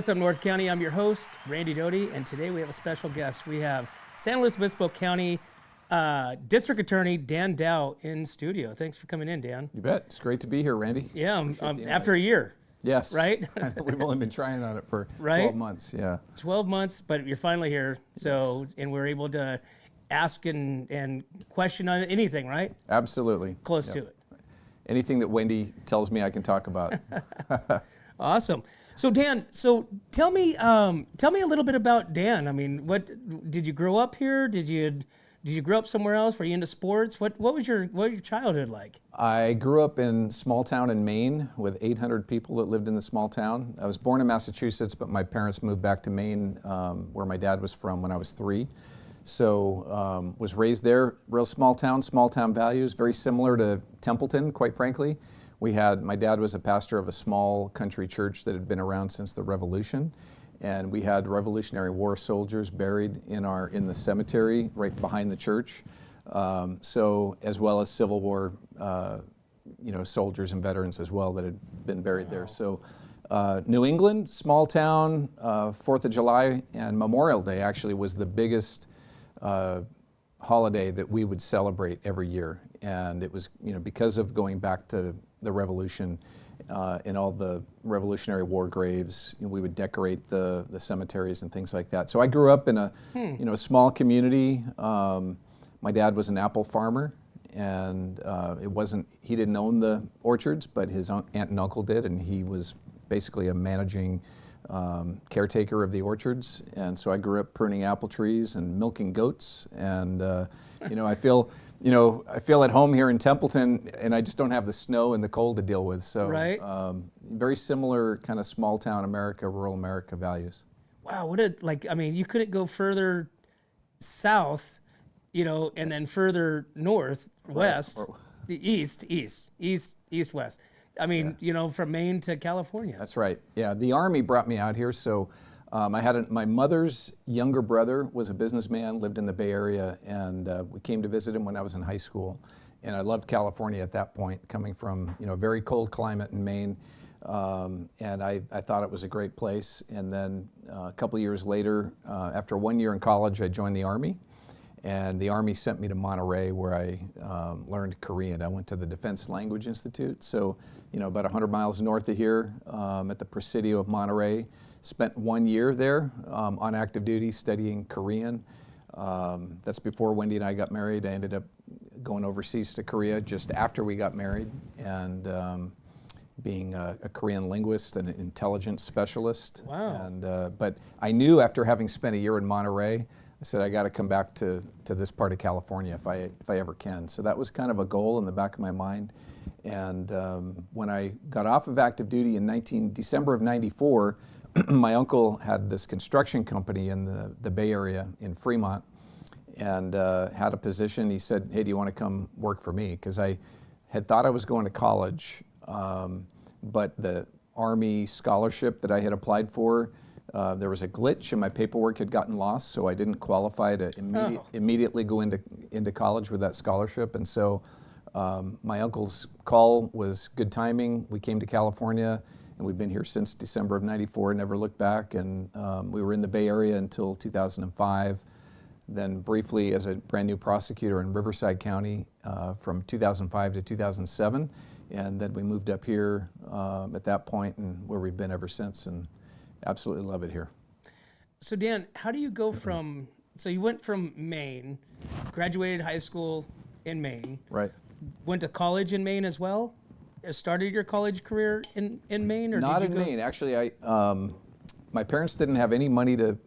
what's up, North County? I'm your host, Randy Doty, and today we have a special guest. We have San Luis Obispo County District Attorney Dan Dow in studio. Thanks for coming in, Dan. You bet. It's great to be here, Randy. Yeah, after a year. Yes. Right? We've only been trying on it for 12 months. Yeah. 12 months, but you're finally here. So, yes. And we're able to ask and question on anything, right? Absolutely. Close to it. Anything that Wendy tells me I can talk about. Awesome. So Dan, tell me a little bit about Dan. I mean, what did you grow up here? Did you grow up somewhere else? Were you into sports? What was your childhood like? I grew up in small town in Maine with 800 people that lived in the small town. I was born in Massachusetts, but my parents moved back to Maine, where my dad was from when I was 3. So was raised there. Real small town values, very similar to Templeton, quite frankly. My dad was a pastor of a small country church that had been around since the Revolution, and we had Revolutionary War soldiers buried in the cemetery right behind the church. So as well as Civil War, soldiers and veterans as well that had been buried there. So New England, small town, 4th of July and Memorial Day actually was the biggest holiday that we would celebrate every year. And it was, because of going back to the Revolution and all the Revolutionary War graves, we would decorate the cemeteries and things like that. So I grew up in a small community. My dad was an apple farmer, and he didn't own the orchards, but his aunt and uncle did, and he was basically a managing caretaker of the orchards. And so I grew up pruning apple trees and milking goats, and I feel at home here in Templeton, and I just don't have the snow and the cold to deal with. So right. Very similar kind of small town America, rural America values. Wow, you couldn't go further south, and then further north, west, east, west. I mean, from Maine to California. That's right. Yeah, the Army brought me out here. So my mother's younger brother was a businessman, lived in the Bay Area, and we came to visit him when I was in high school. And I loved California at that point, coming from a very cold climate in Maine. And I thought it was a great place. And then a couple of years later, after 1 year in college, I joined the Army. And the Army sent me to Monterey, where I learned Korean. I went to the Defense Language Institute, so about 100 miles north of here, at the Presidio of Monterey. Spent 1 year there on active duty studying Korean. That's before Wendy and I got married. I ended up going overseas to Korea just after we got married, and being a Korean linguist and an intelligence specialist. Wow. And but I knew after having spent a year in Monterey, I said I got to come back to this part of California if I ever can. So that was kind of a goal in the back of my mind. And when I got off of active duty in December of '94, my uncle had this construction company in the Bay Area in Fremont, and had a position. He said, "Hey, do you want to come work for me?" Because I had thought I was going to college, but the Army scholarship that I had applied for, there was a glitch and my paperwork had gotten lost, so I didn't qualify to immediately go into college with that scholarship. And so my uncle's call was good timing. We came to California, and we've been here since December of '94, never looked back. And we were in the Bay Area until 2005, then briefly as a brand new prosecutor in Riverside County from 2005 to 2007. And then we moved up here at that point, and where we've been ever since. And absolutely love it here. So Dan, how do you go from, so you went from Maine, graduated high school in Maine. Right. Went to college in Maine as well? Started your college career in Maine? Or Not did you in Maine. Actually, my parents didn't have any money to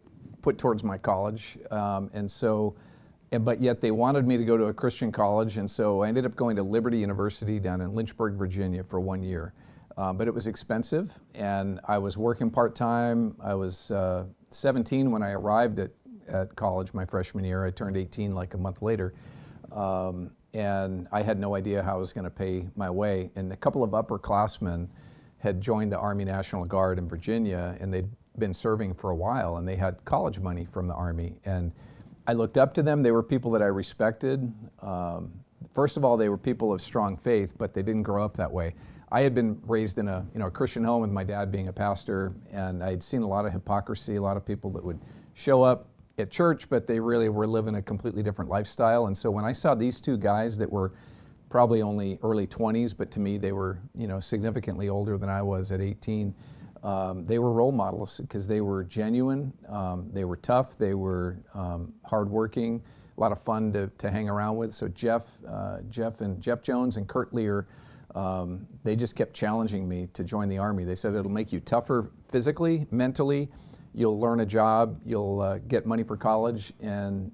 put towards my college. But yet they wanted me to go to a Christian college. And so I ended up going to Liberty University down in Lynchburg, Virginia for 1 year. But it was expensive, and I was working part-time. I was 17 when I arrived at college my freshman year. I turned 18 like a month later, and I had no idea how I was going to pay my way. And a couple of upperclassmen had joined the Army National Guard in Virginia, and they'd been serving for a while, and they had college money from the Army. And I looked up to them. They were people that I respected. First of all, they were people of strong faith, but they didn't grow up that way. I had been raised in a Christian home with my dad being a pastor, and I had seen a lot of hypocrisy, a lot of people that would show up at church, but they really were living a completely different lifestyle. And so when I saw these two guys that were probably only early 20s, but to me they were significantly older than I was at 18, they were role models because they were genuine, they were tough, they were hardworking, a lot of fun to hang around with. So Jeff Jones and Kurt Lear, they just kept challenging me to join the Army. They said it'll make you tougher physically, mentally, you'll learn a job, you'll get money for college, and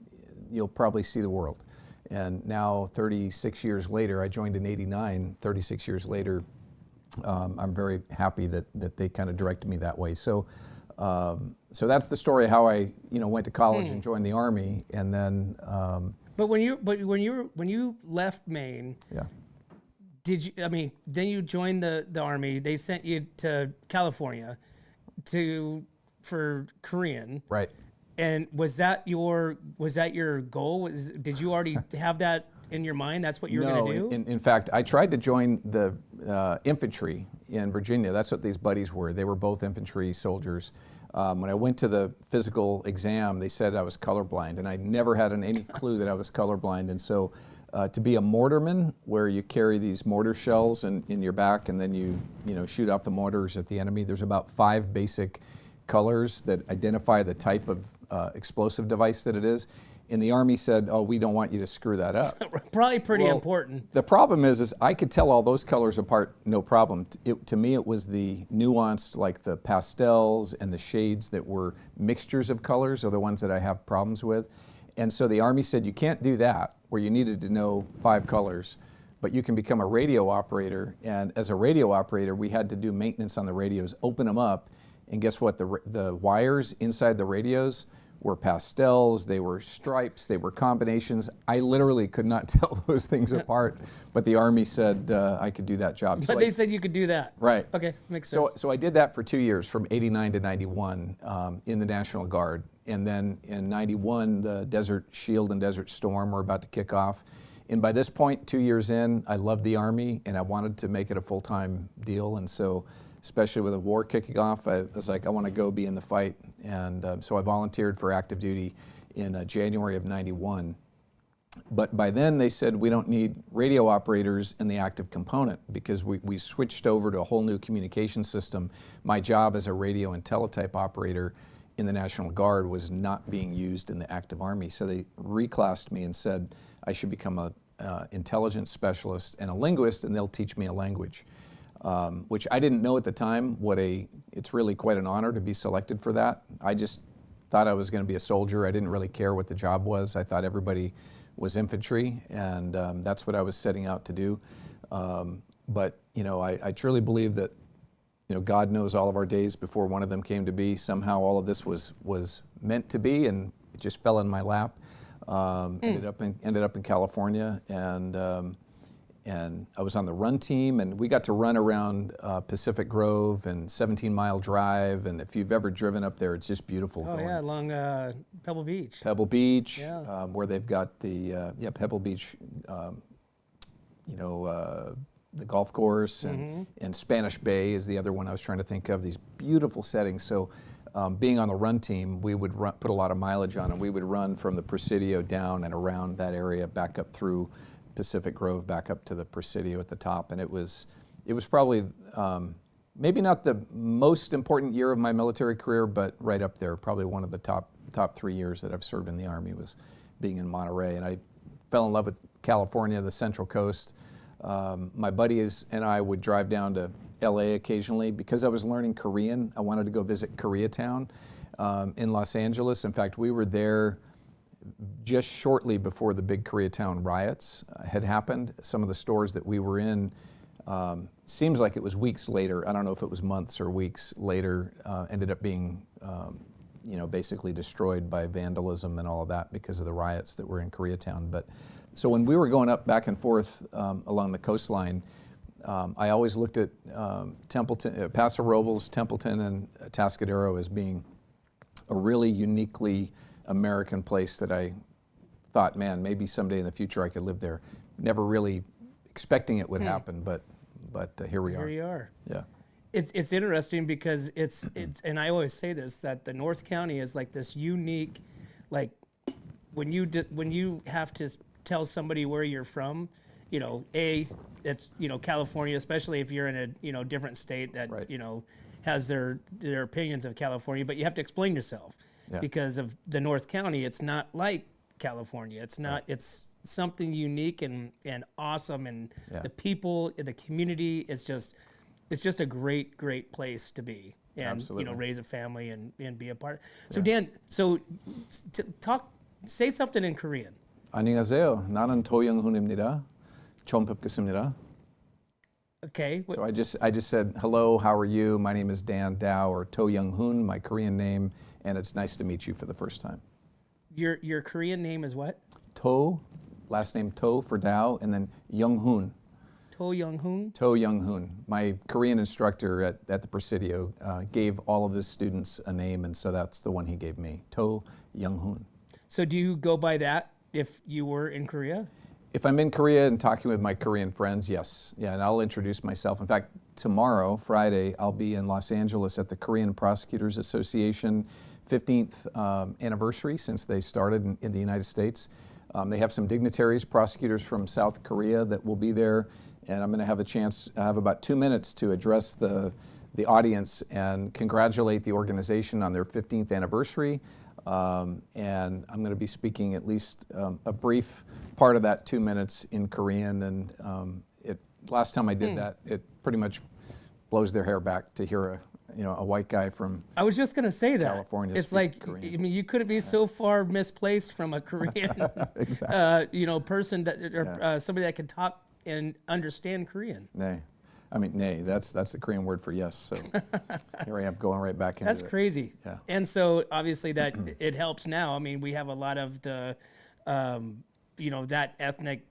you'll probably see the world. And now 36 years later, I joined in '89, 36 years later, I'm very happy that they kind of directed me that way. So so that's the story of how I went to college and joined the Army. And then But when you left Maine, yeah. Then you joined the Army. They sent you to California for Korean. Right. And was that your goal? Did you already have that in your mind? That's what you were going to do? In fact, I tried to join the infantry in Virginia. That's what these buddies were. They were both infantry soldiers. When I went to the physical exam, they said I was colorblind, and I never had any clue that I was colorblind. And so to be a mortarman, where you carry these mortar shells in your back and then you shoot off the mortars at the enemy, there's about 5 basic colors that identify the type of explosive device that it is. And the Army said, oh, we don't want you to screw that up. Probably pretty important. The problem is I could tell all those colors apart, no problem. To me, it was the nuance, like the pastels and the shades that were mixtures of colors are the ones that I have problems with. And so the Army said, you can't do that, where you needed to know 5 colors, but you can become a radio operator. And as a radio operator, we had to do maintenance on the radios, open them up, and guess what? The wires inside the radios were pastels, they were stripes, they were combinations. I literally could not tell those things apart, but the Army said I could do that job. But they said you could do that. Right. Okay, makes sense. So I did that for 2 years, from '89 to '91, in the National Guard. And then in '91, the Desert Shield and Desert Storm were about to kick off. And by this point, 2 years in, I loved the Army, and I wanted to make it a full-time deal. And so, especially with a war kicking off, I was like, I want to go be in the fight. And so I volunteered for active duty in January of '91. But by then they said we don't need radio operators in the active component because we switched over to a whole new communication system. My job as a radio and teletype operator in the National Guard was not being used in the active Army. So they reclassed me and said I should become a intelligence specialist and a linguist, and they'll teach me a language. Which I didn't know at the time. It's really quite an honor to be selected for that. I just thought I was going to be a soldier. I didn't really care what the job was. I thought everybody was infantry, and that's what I was setting out to do. But I truly believe that God knows all of our days before one of them came to be. Somehow all of this was meant to be, and it just fell in my lap. Ended up in California, and I was on the run team, and we got to run around Pacific Grove and 17-mile drive. And if you've ever driven up there, it's just beautiful. Oh, yeah, along Pebble Beach. Pebble Beach, yeah. Where they've got the Pebble Beach, the golf course, and Spanish Bay is the other one I was trying to think of. These beautiful settings. So being on the run team, we would put a lot of mileage on, and we would run from the Presidio down and around that area, back up through Pacific Grove, back up to the Presidio at the top. And it was probably maybe not the most important year of my military career, but right up there. Probably one of the top 3 years that I've served in the Army was being in Monterey. And I fell in love with California, the Central Coast. My buddies and I would drive down to LA occasionally. Because I was learning Korean, I wanted to go visit Koreatown in Los Angeles. In fact, we were there just shortly before the big Koreatown riots had happened. Some of the stores that we were in, seems like it was weeks later, I don't know if it was months or weeks later, ended up being basically destroyed by vandalism and all of that because of the riots that were in Koreatown. But so when we were going up back and forth along the coastline, I always looked at Templeton, Paso Robles, Templeton, and Atascadero as being a really uniquely American place that I thought, man, maybe someday in the future I could live there. Never really expecting it would happen, but but here we Here are. you are. Yeah. It's interesting because it's and I always say this, that the North County is like this unique, like when you have to tell somebody where you're from, you know, it's, you know, California, especially if you're in a, you know, different state that, Right. you know, has their opinions of California, but you have to explain yourself Yeah. because of the North County. It's not like California. It's not. Right. It's something unique and awesome, and Yeah. the people, the community. It's just a great place to be, and Absolutely. you know, raise a family and be a part. So Dan, so say something in Korean. 안녕하세요. 나는 토영훈입니다. 처음 뵙겠습니다. Okay. So I just said, hello, how are you? My name is Dan Dao, or To Young Hoon, my Korean name, and it's nice to meet you for the first time. Your Korean name is what? To, last name To for Dao, and then Young Hoon. To Young Hoon. To Young Hoon. My Korean instructor at the Presidio gave all of his students a name, and so that's the one he gave me, To Young Hoon. So do you go by that if you were in Korea? If I'm in Korea and talking with my Korean friends, yes. Yeah, and I'll introduce myself. In fact, tomorrow, Friday, I'll be in Los Angeles at the Korean Prosecutors Association 15th anniversary since they started in the United States. They have some dignitaries, prosecutors from South Korea that will be there, and I'm going to have a chance, I have about 2 minutes to address the audience and congratulate the organization on their 15th anniversary. And I'm going to be speaking at least a brief part of that 2 minutes in Korean. And last time I did that, it pretty much blows their hair back to hear a white guy from I was just going to say that. California It's speak like, Korean. I mean, you couldn't be so far misplaced from a Korean, Exactly. person that, or somebody that can talk and understand Korean. Nay. I mean, nay, that's the Korean word for yes. So here I am going right back into That's it. crazy. Yeah. And so obviously that it helps now. I mean, we have a lot of the, that ethnic,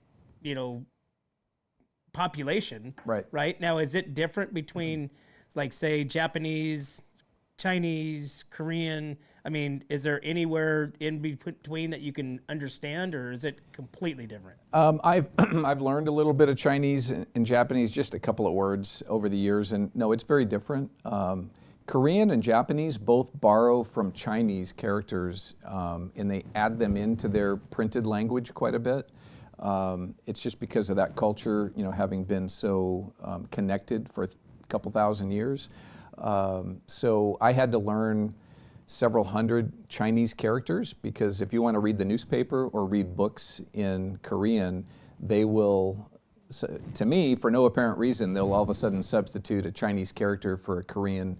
population. Right. Right. Now, is it different between, like, say, Japanese, Chinese, Korean? I mean, is there anywhere in between that you can understand, or is it completely different? I've learned a little bit of Chinese and Japanese, just a couple of words over the years, and no, it's very different. Korean and Japanese both borrow from Chinese characters, and they add them into their printed language quite a bit. It's just because of that culture, having been so connected for a couple thousand years. So I had to learn several hundred Chinese characters, because if you want to read the newspaper or read books in Korean, they will, to me, for no apparent reason, they'll all of a sudden substitute a Chinese character for a Korean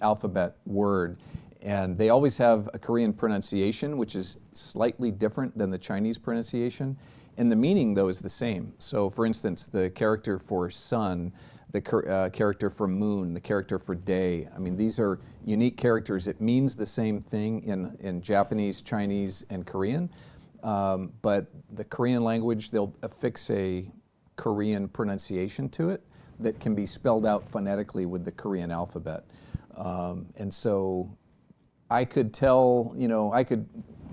alphabet word. And they always have a Korean pronunciation, which is slightly different than the Chinese pronunciation. And the meaning, though, is the same. So, for instance, the character for sun, the character for moon, the character for day. I mean, these are unique characters. It means the same thing in Japanese, Chinese, and Korean. But the Korean language, they'll affix a Korean pronunciation to it that can be spelled out phonetically with the Korean alphabet. And so I could tell, I could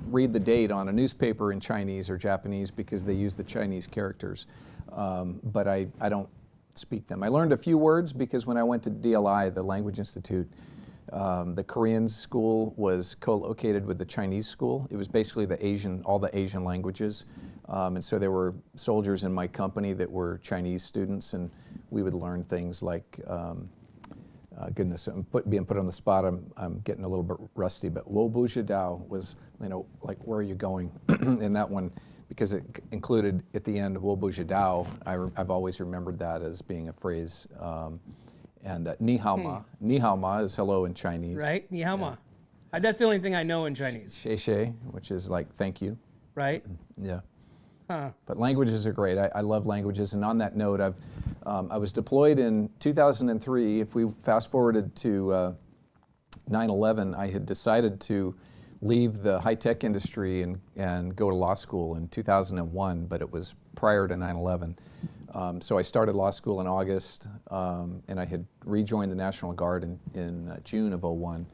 read the date on a newspaper in Chinese or Japanese because they use the Chinese characters. But I don't speak them. I learned a few words because when I went to DLI, the Language Institute, the Korean school was co-located with the Chinese school. It was basically all the Asian languages. And so there were soldiers in my company that were Chinese students, and we would learn things like, goodness, I'm being put on the spot, I'm getting a little bit rusty, but wo bu zhi dao was, like, where are you going? And that one, because it included at the end wo bu zhi dao, I've always remembered that as being a phrase. And ni hao ma. Ni hao ma is hello in Chinese. Right? Ni hao ma. That's the only thing I know in Chinese. Xie xie, which is like thank you. Right? Yeah. Huh. But languages are great. I love languages. And on that note, I was deployed in 2003. If we fast forwarded to 9/11, I had decided to leave the high-tech industry and go to law school in 2001, but it was prior to 9/11. So I started law school in August, and I had rejoined the National Guard in June of '01.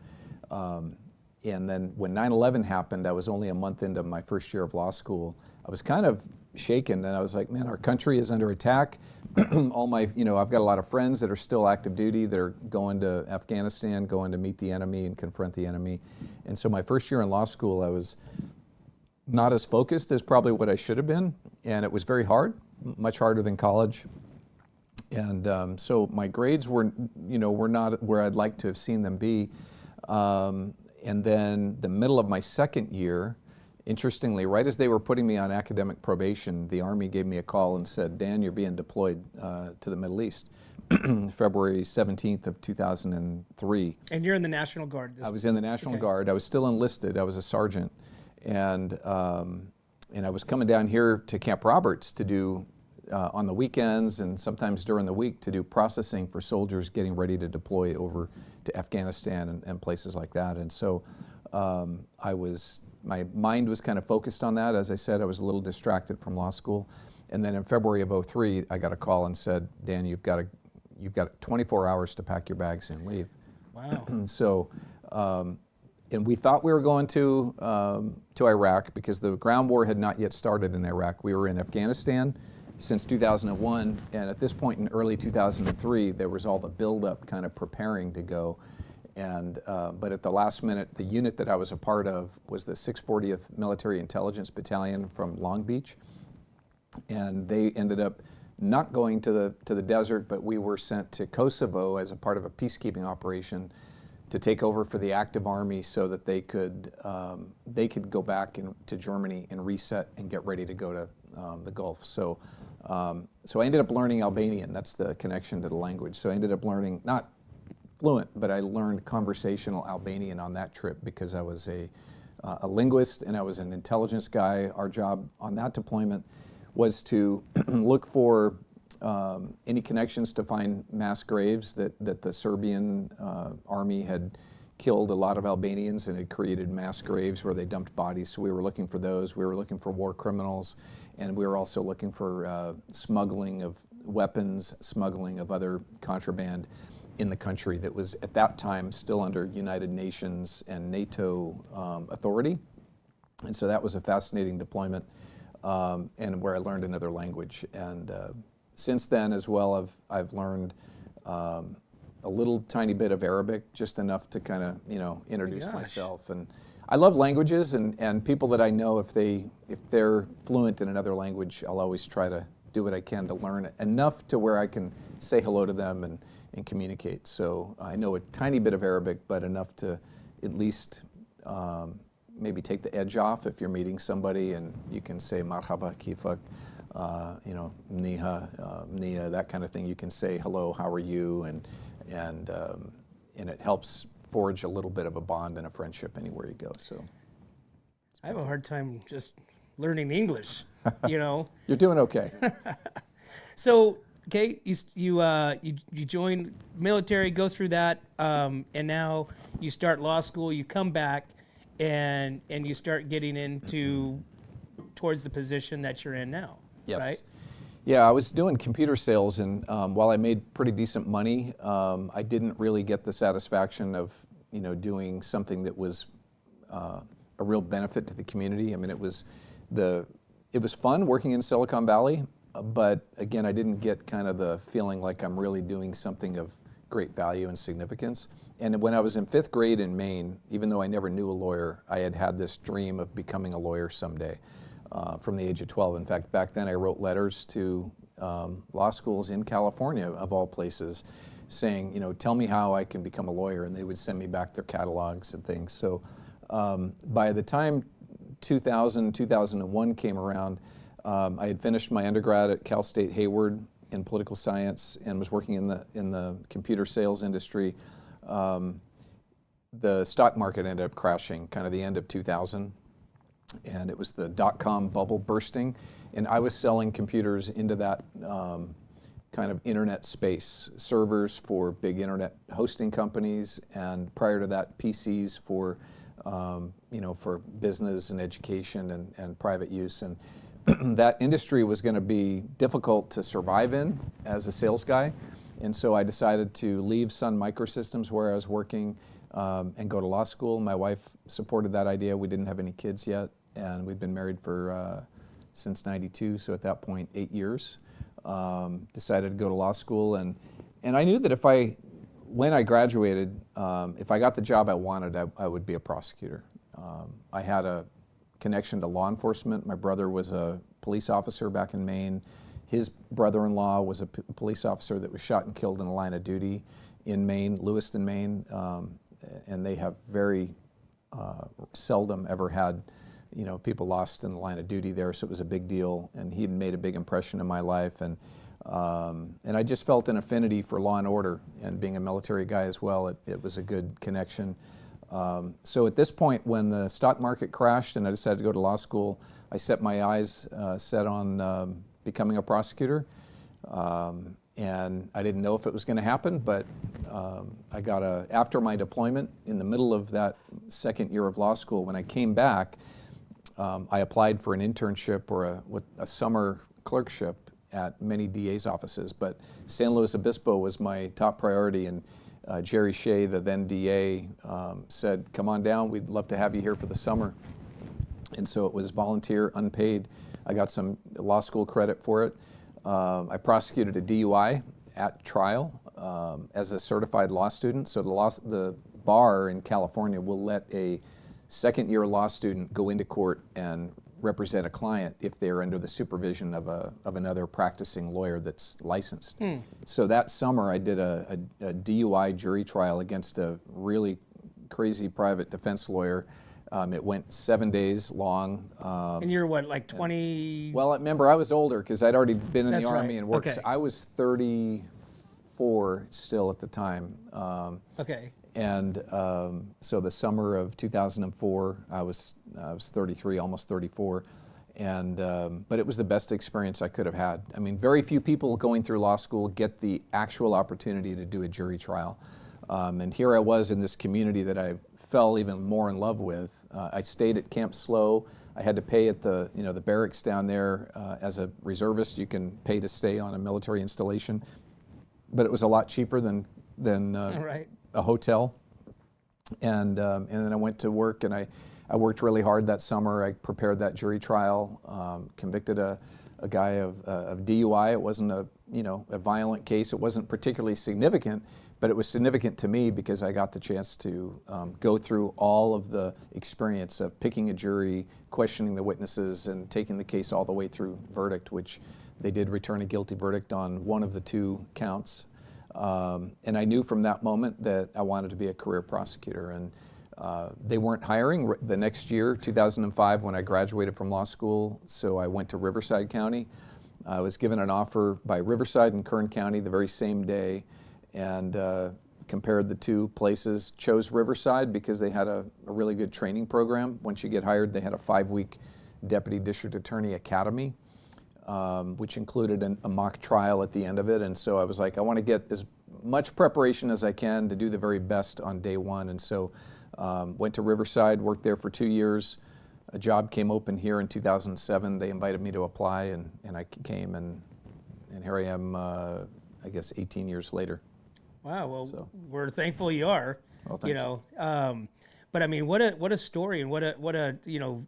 And then when 9/11 happened, I was only a month into my first year of law school. I was kind of shaken, and I was like, man, our country is under attack. all my, I've got a lot of friends that are still active duty. They're going to Afghanistan, going to meet the enemy and confront the enemy. And so my first year in law school, I was not as focused as probably what I should have been. And it was very hard, much harder than college. And so my grades were not where I'd like to have seen them be. And then the middle of my second year, interestingly, right as they were putting me on academic probation, the Army gave me a call and said, Dan, you're being deployed to the Middle East, February 17th of 2003. And you're in the National Guard. I was in the National Guard. I was still enlisted. I was a sergeant. And I was coming down here to Camp Roberts to do, on the weekends and sometimes during the week, to do processing for soldiers getting ready to deploy over to Afghanistan and places like that. And so my mind was kind of focused on that. As I said, I was a little distracted from law school. And then in February of '03, I got a call and said, Dan, you've got 24 hours to pack your bags and leave. Wow. So, and we thought we were going to Iraq because the ground war had not yet started in Iraq. We were in Afghanistan since 2001, and at this point in early 2003, there was all the buildup kind of preparing to go. And but at the last minute, the unit that I was a part of was the 640th Military Intelligence Battalion from Long Beach, and they ended up not going to the desert, but we were sent to Kosovo as a part of a peacekeeping operation to take over for the active army so that they could go back to Germany and reset and get ready to go to the Gulf. So I ended up learning Albanian. That's the connection to the language. So I ended up learning, not fluent, but I learned conversational Albanian on that trip because I was a linguist and I was an intelligence guy. Our job on that deployment was to look for any connections to find mass graves that the Serbian army had killed a lot of Albanians and had created mass graves where they dumped bodies. So we were looking for those. We were looking for war criminals, and we were also looking for smuggling of weapons, smuggling of other contraband in the country that was at that time still under United Nations and NATO authority. And so that was a fascinating deployment, and where I learned another language. And since then as well, I've learned a little tiny bit of Arabic, just enough to kind of introduce myself. And I love languages, and people that I know, if they're fluent in another language, I'll always try to do what I can to learn enough to where I can say hello to them and communicate. So I know a tiny bit of Arabic, but enough to at least maybe take the edge off if you're meeting somebody and you can say marhaba, kifak, niha, nia, that kind of thing. You can say hello, how are you, and it helps forge a little bit of a bond and a friendship anywhere you go. So I have a hard time just learning English. You're doing okay. So okay, you join military, go through that, and now you start law school. You come back, and you start getting into towards the position that you're in now. Yes. Right? Yeah, I was doing computer sales, and while I made pretty decent money, I didn't really get the satisfaction of doing something that was a real benefit to the community. I mean, it was fun working in Silicon Valley, but again, I didn't get kind of the feeling like I'm really doing something of great value and significance. And when I was in 5th grade in Maine, even though I never knew a lawyer, I had this dream of becoming a lawyer someday. From the age of 12. In fact, back then I wrote letters to law schools in California, of all places, saying, tell me how I can become a lawyer, and they would send me back their catalogs and things. So by the time 2001 came around, I had finished my undergrad at Cal State Hayward in political science and was working in the computer sales industry. The stock market ended up crashing, kind of the end of 2000. And it was the dot-com bubble bursting, and I was selling computers into that kind of internet space, servers for big internet hosting companies, and prior to that, PCs for for business and education and private use. And that industry was going to be difficult to survive in as a sales guy, and so I decided to leave Sun Microsystems, where I was working, and go to law school. My wife supported that idea. We didn't have any kids yet, and we'd been married for since '92, so at that point, 8 years. decided to go to law school, and I knew that when I graduated, if I got the job I wanted, I would be a prosecutor. I had a connection to law enforcement. My brother was a police officer back in Maine. His brother-in-law was a police officer that was shot and killed in the line of duty in Maine, Lewiston, Maine, and they have very seldom ever had, people lost in the line of duty there, so it was a big deal, and he made a big impression in my life, and I just felt an affinity for law and order, and being a military guy as well, it was a good connection. So at this point, when the stock market crashed and I decided to go to law school, I set my eyes set on becoming a prosecutor. And I didn't know if it was going to happen, but I got after my deployment, in the middle of that second year of law school, when I came back, I applied for an internship or a summer clerkship at many DA's offices, but San Luis Obispo was my top priority, and Jerry Shea, the then DA, said, "Come on down, we'd love to have you here for the summer." And so it was volunteer, unpaid. I got some law school credit for it. I prosecuted a DUI at trial as a certified law student. So the bar in California will let a second-year law student go into court and represent a client if they're under the supervision of another practicing lawyer that's licensed. So that summer I did a DUI jury trial against a really crazy private defense lawyer. It went 7 days long. And you're what, like 20? Well, remember, I was older because I'd already been in the Army right. and worked. Okay. I was 34 still at the time. Okay. And so the summer of 2004, I was 33, almost 34. And but it was the best experience I could have had. I mean, very few people going through law school get the actual opportunity to do a jury trial. And here I was in this community that I fell even more in love with. I stayed at Camp Slow. I had to pay at the barracks down there. As a reservist, you can pay to stay on a military installation, but it was a lot cheaper than Right. a hotel. And then I went to work, and I worked really hard that summer. I prepared that jury trial, convicted a guy of DUI. It wasn't a violent case. It wasn't particularly significant, but it was significant to me because I got the chance to go through all of the experience of picking a jury, questioning the witnesses, and taking the case all the way through verdict, which they did return a guilty verdict on one of the 2 counts. And I knew from that moment that I wanted to be a career prosecutor. And they weren't hiring the next year, 2005, when I graduated from law school, so I went to Riverside County. I was given an offer by Riverside and Kern County the very same day, and compared the 2 places, chose Riverside because they had a really good training program. Once you get hired, they had a 5-week Deputy District Attorney Academy, which included a mock trial at the end of it. And so I was like, I want to get as much preparation as I can to do the very best on day one. And so went to Riverside, worked there for 2 years. A job came open here in 2007. They invited me to apply, and I came, and here I am, I guess, 18 years later. Wow. Well, we're thankful you are. Well, thank you. But I mean, what a story, and what a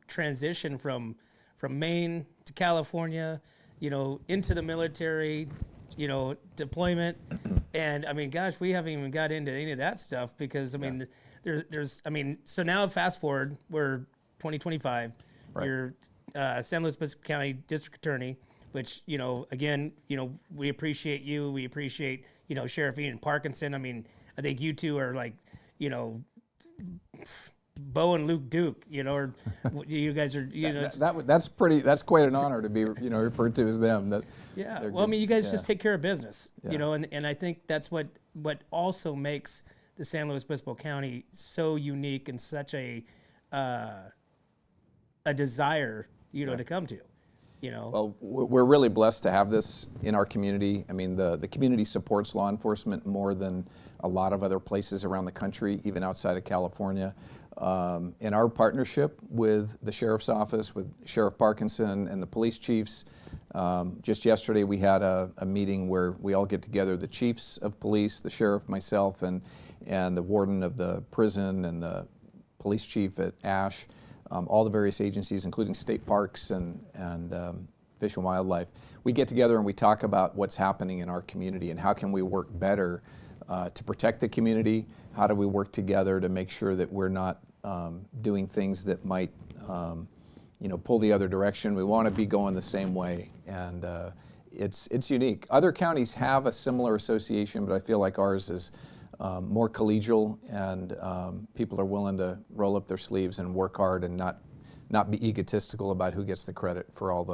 transition from Maine to California, into the military, deployment, and I mean, gosh, we haven't even got into any of that stuff because I mean, so now fast forward, we're 2025. Right. You're San Luis Obispo County District Attorney, which again, we appreciate you. We appreciate Sheriff Ian Parkinson. I mean, I think you two are like Bo and Luke Duke, or you guys are, that's quite an honor to be, referred to as them. Yeah. Well, I mean, you guys just take care of business, and I think that's what also makes the San Luis Obispo County so unique and such a desire, to come to, Well, we're really blessed to have this in our community. I mean, the community supports law enforcement more than a lot of other places around the country, even outside of California. In our partnership with the Sheriff's Office, with Sheriff Parkinson and the police chiefs, just yesterday we had a meeting where we all get together, the chiefs of police, the sheriff, myself, and the warden of the prison, and the police chief at Ash, all the various agencies, including state parks and Fish and Wildlife, we get together and we talk about what's happening in our community and how can we work better to protect the community. How do we work together to make sure that we're not doing things that might pull the other direction. We want to be going the same way, and it's unique. Other counties have a similar association, but I feel like ours is more collegial, and people are willing to roll up their sleeves and work hard and not be egotistical about who gets the credit for all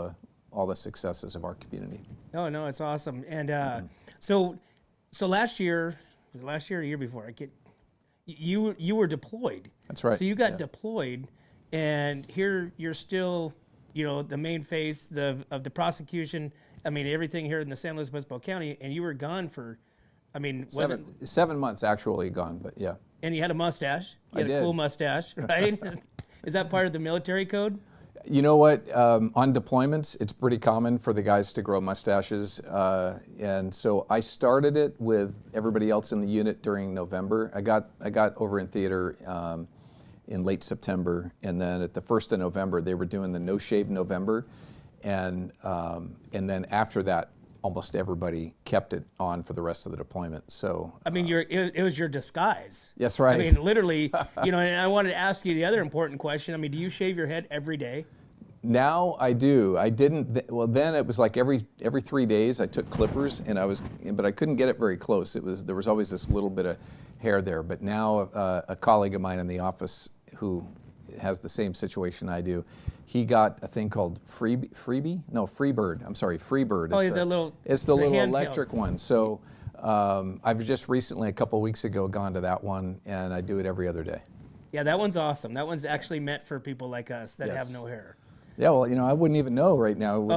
the successes of our community. Oh no, it's awesome. And so last year, was it last year or the year before? You were deployed. That's right. So you got deployed, and here you're still, the main face of the prosecution. I mean, everything here in the San Luis Obispo County, and you were gone for, was it 7 months actually gone? But yeah. And you had a mustache. You had I a did. cool mustache, right? Is that part of the military code? You know what? On deployments, it's pretty common for the guys to grow mustaches, and so I started it with everybody else in the unit during November. I got over in theater in late September, and then at the 1st of November, they were doing the No Shave November, and then after that, almost everybody kept it on for the rest of the deployment. So it was your disguise. Yes, right. I mean, literally, and I wanted to ask you the other important question. Do you shave your head every day? Now I do. I didn't. Well, then it was like every 3 days I took clippers, but I couldn't get it very close. There was always this little bit of hair there. But now a colleague of mine in the office who has the same situation I do, he got a thing called Freebird. I'm sorry, Freebird. Oh, it's the little handheld electric one. So I've just recently, a couple weeks ago, gone to that one, and I do it every other day. Yeah, that one's awesome. That one's actually meant for people like us that Yes. have no hair. Yeah, well, I wouldn't even know right now. With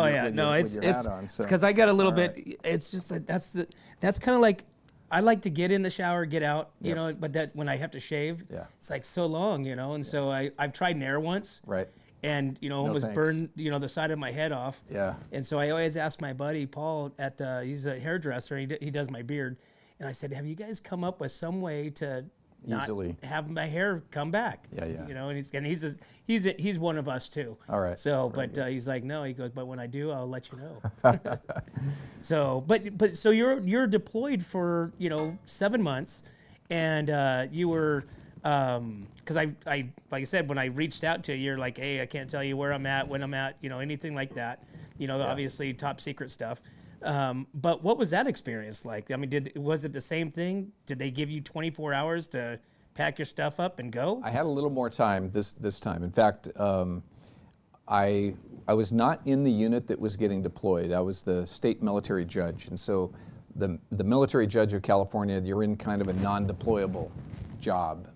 It's your hat on, so. because I got a little All bit. It's just that's kind of like, I like to get in the shower, get out, but that when I have to shave, it's like so long, and so I've tried Nair once, Right. and almost thanks. burned the side of my head off. Yeah. And so I always ask my buddy Paul he's a hairdresser, he does my beard, and I said, have you guys come up with some way to not Easily. have my hair come back? Yeah. And he's one of us too. All right. So, but he's like, no, he goes, but when I do, I'll let you know. So, so you're deployed for 7 months, and you were, because I like I said, when I reached out to you, you're like, hey, I can't tell you where I'm at, when I'm at, anything like that. Obviously top secret stuff. But what was that experience like? Was it the same thing? Did they give you 24 hours to pack your stuff up and go? I had a little more time this time. In fact, I was not in the unit that was getting deployed. I was the state military judge, and so the military judge of California, you're in kind of a non-deployable job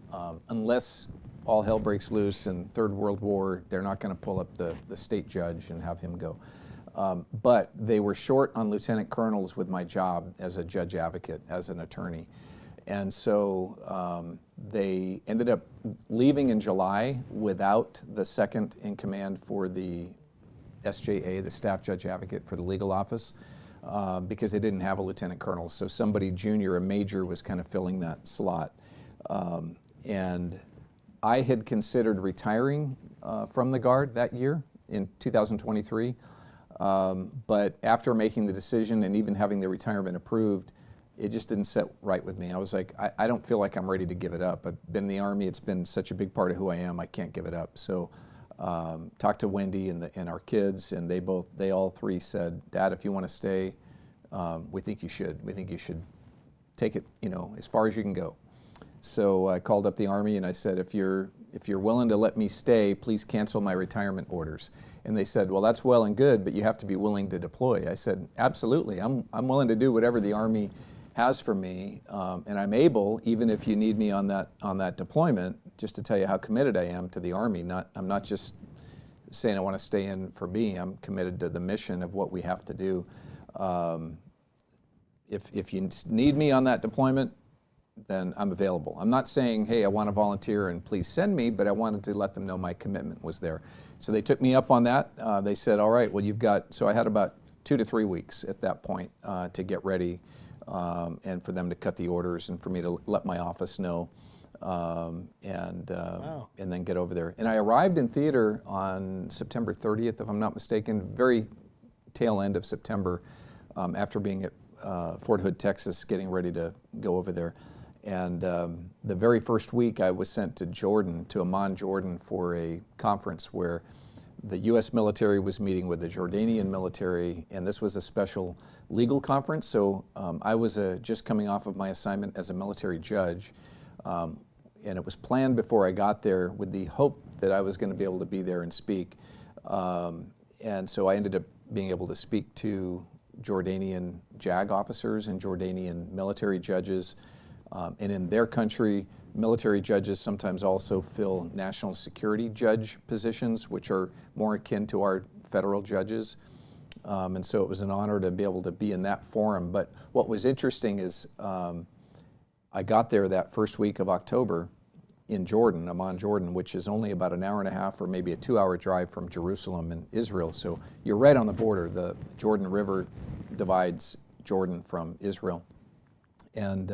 unless all hell breaks loose and Third World War. They're not going to pull up the state judge and have him go. But they were short on lieutenant colonels with my job as a judge advocate, as an attorney. And so they ended up leaving in July without the second in command for the SJA, the staff judge advocate for the legal office, because they didn't have a lieutenant colonel. So somebody junior, a major, was kind of filling that slot. And I had considered retiring from the Guard that year in 2023. But after making the decision and even having the retirement approved, it just didn't sit right with me. I was like, I don't feel like I'm ready to give it up. I've been in the Army. It's been such a big part of who I am. I can't give it up. So talked to Wendy and our kids, and they all three said, Dad, if you want to stay, we think you should. We think you should take it, as far as you can go. So I called up the Army and I said, if you're willing to let me stay, please cancel my retirement orders. And they said, well, that's well and good, but you have to be willing to deploy. I said, absolutely. I'm willing to do whatever the Army has for me, and I'm able, even if you need me on that deployment, just to tell you how committed I am to the Army. I'm not just saying I want to stay in for me. I'm committed to the mission of what we have to do. If you need me on that deployment, then I'm available. I'm not saying, hey, I want to volunteer and please send me, but I wanted to let them know my commitment was there. So they took me up on that. They said, all right, well, so I had about 2 to 3 weeks at that point to get ready and for them to cut the orders and for me to let my office know and then get over there. And I arrived in theater on September 30th, if I'm not mistaken, very tail end of September, after being at Fort Hood, Texas, getting ready to go over there. And the very first week I was sent to Jordan, to Amman, Jordan, for a conference where the U.S. military was meeting with the Jordanian military, and this was a special legal conference. So I was just coming off of my assignment as a military judge, and it was planned before I got there with the hope that I was going to be able to be there and speak. And so I ended up being able to speak to Jordanian JAG officers and Jordanian military judges. And in their country, military judges sometimes also fill national security judge positions, which are more akin to our federal judges. And so it was an honor to be able to be in that forum. But what was interesting is I got there that first week of October in Jordan, Amman, Jordan, which is only about an hour and a half or maybe a 2-hour drive from Jerusalem and Israel. So you're right on the border. The Jordan River divides Jordan from Israel. And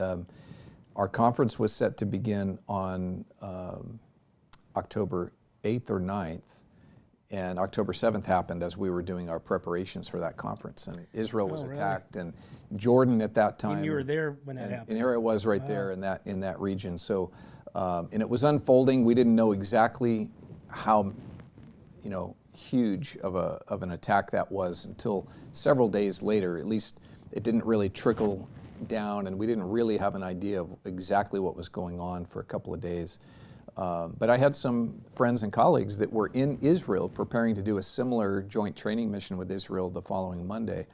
our conference was set to begin on October 8th or 9th, and October 7th happened as we were doing our preparations for that conference, and Israel was attacked, and Jordan at that time. And you were there when that happened. And here I was right there in that region. So, and it was unfolding. We didn't know exactly how, huge of an attack that was until several days later. At least it didn't really trickle down, and we didn't really have an idea of exactly what was going on for a couple of days. But I had some friends and colleagues that were in Israel preparing to do a similar joint training mission with Israel the following Monday.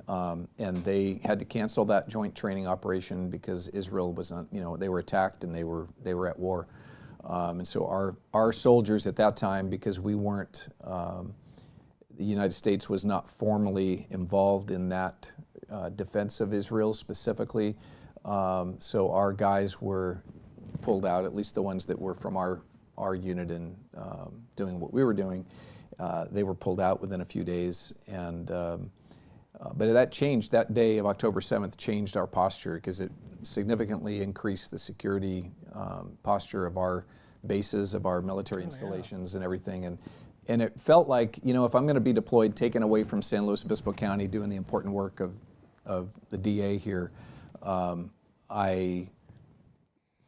And they had to cancel that joint training operation because Israel was, they were attacked and they were at war. And so our soldiers at that time, because we weren't, the United States was not formally involved in that defense of Israel specifically. So our guys were pulled out, at least the ones that were from our unit and doing what we were doing. They were pulled out within a few days. And but that changed, that day of October 7th changed our posture because it significantly increased the security posture of our bases, of our military installations and everything. And it felt like, if I'm going to be deployed, taken away from San Luis Obispo County, doing the important work of the DA here, I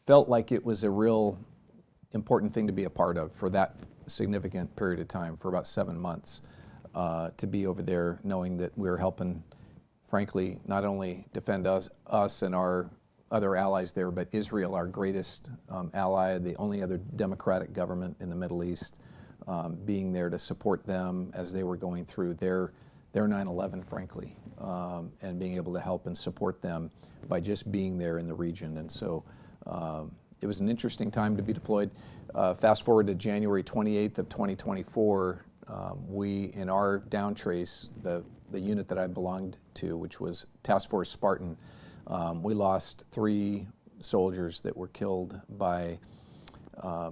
felt like it was a real important thing to be a part of for that significant period of time, for about 7 months, to be over there knowing that we were helping, frankly, not only defend us and our other allies there, but Israel, our greatest ally, the only other democratic government in the Middle East, being there to support them as they were going through their 9/11, frankly, and being able to help and support them by just being there in the region. And so it was an interesting time to be deployed. Fast forward to January 28th of 2024, we, in our down trace, the unit that I belonged to, which was Task Force Spartan, we lost 3 soldiers that were killed by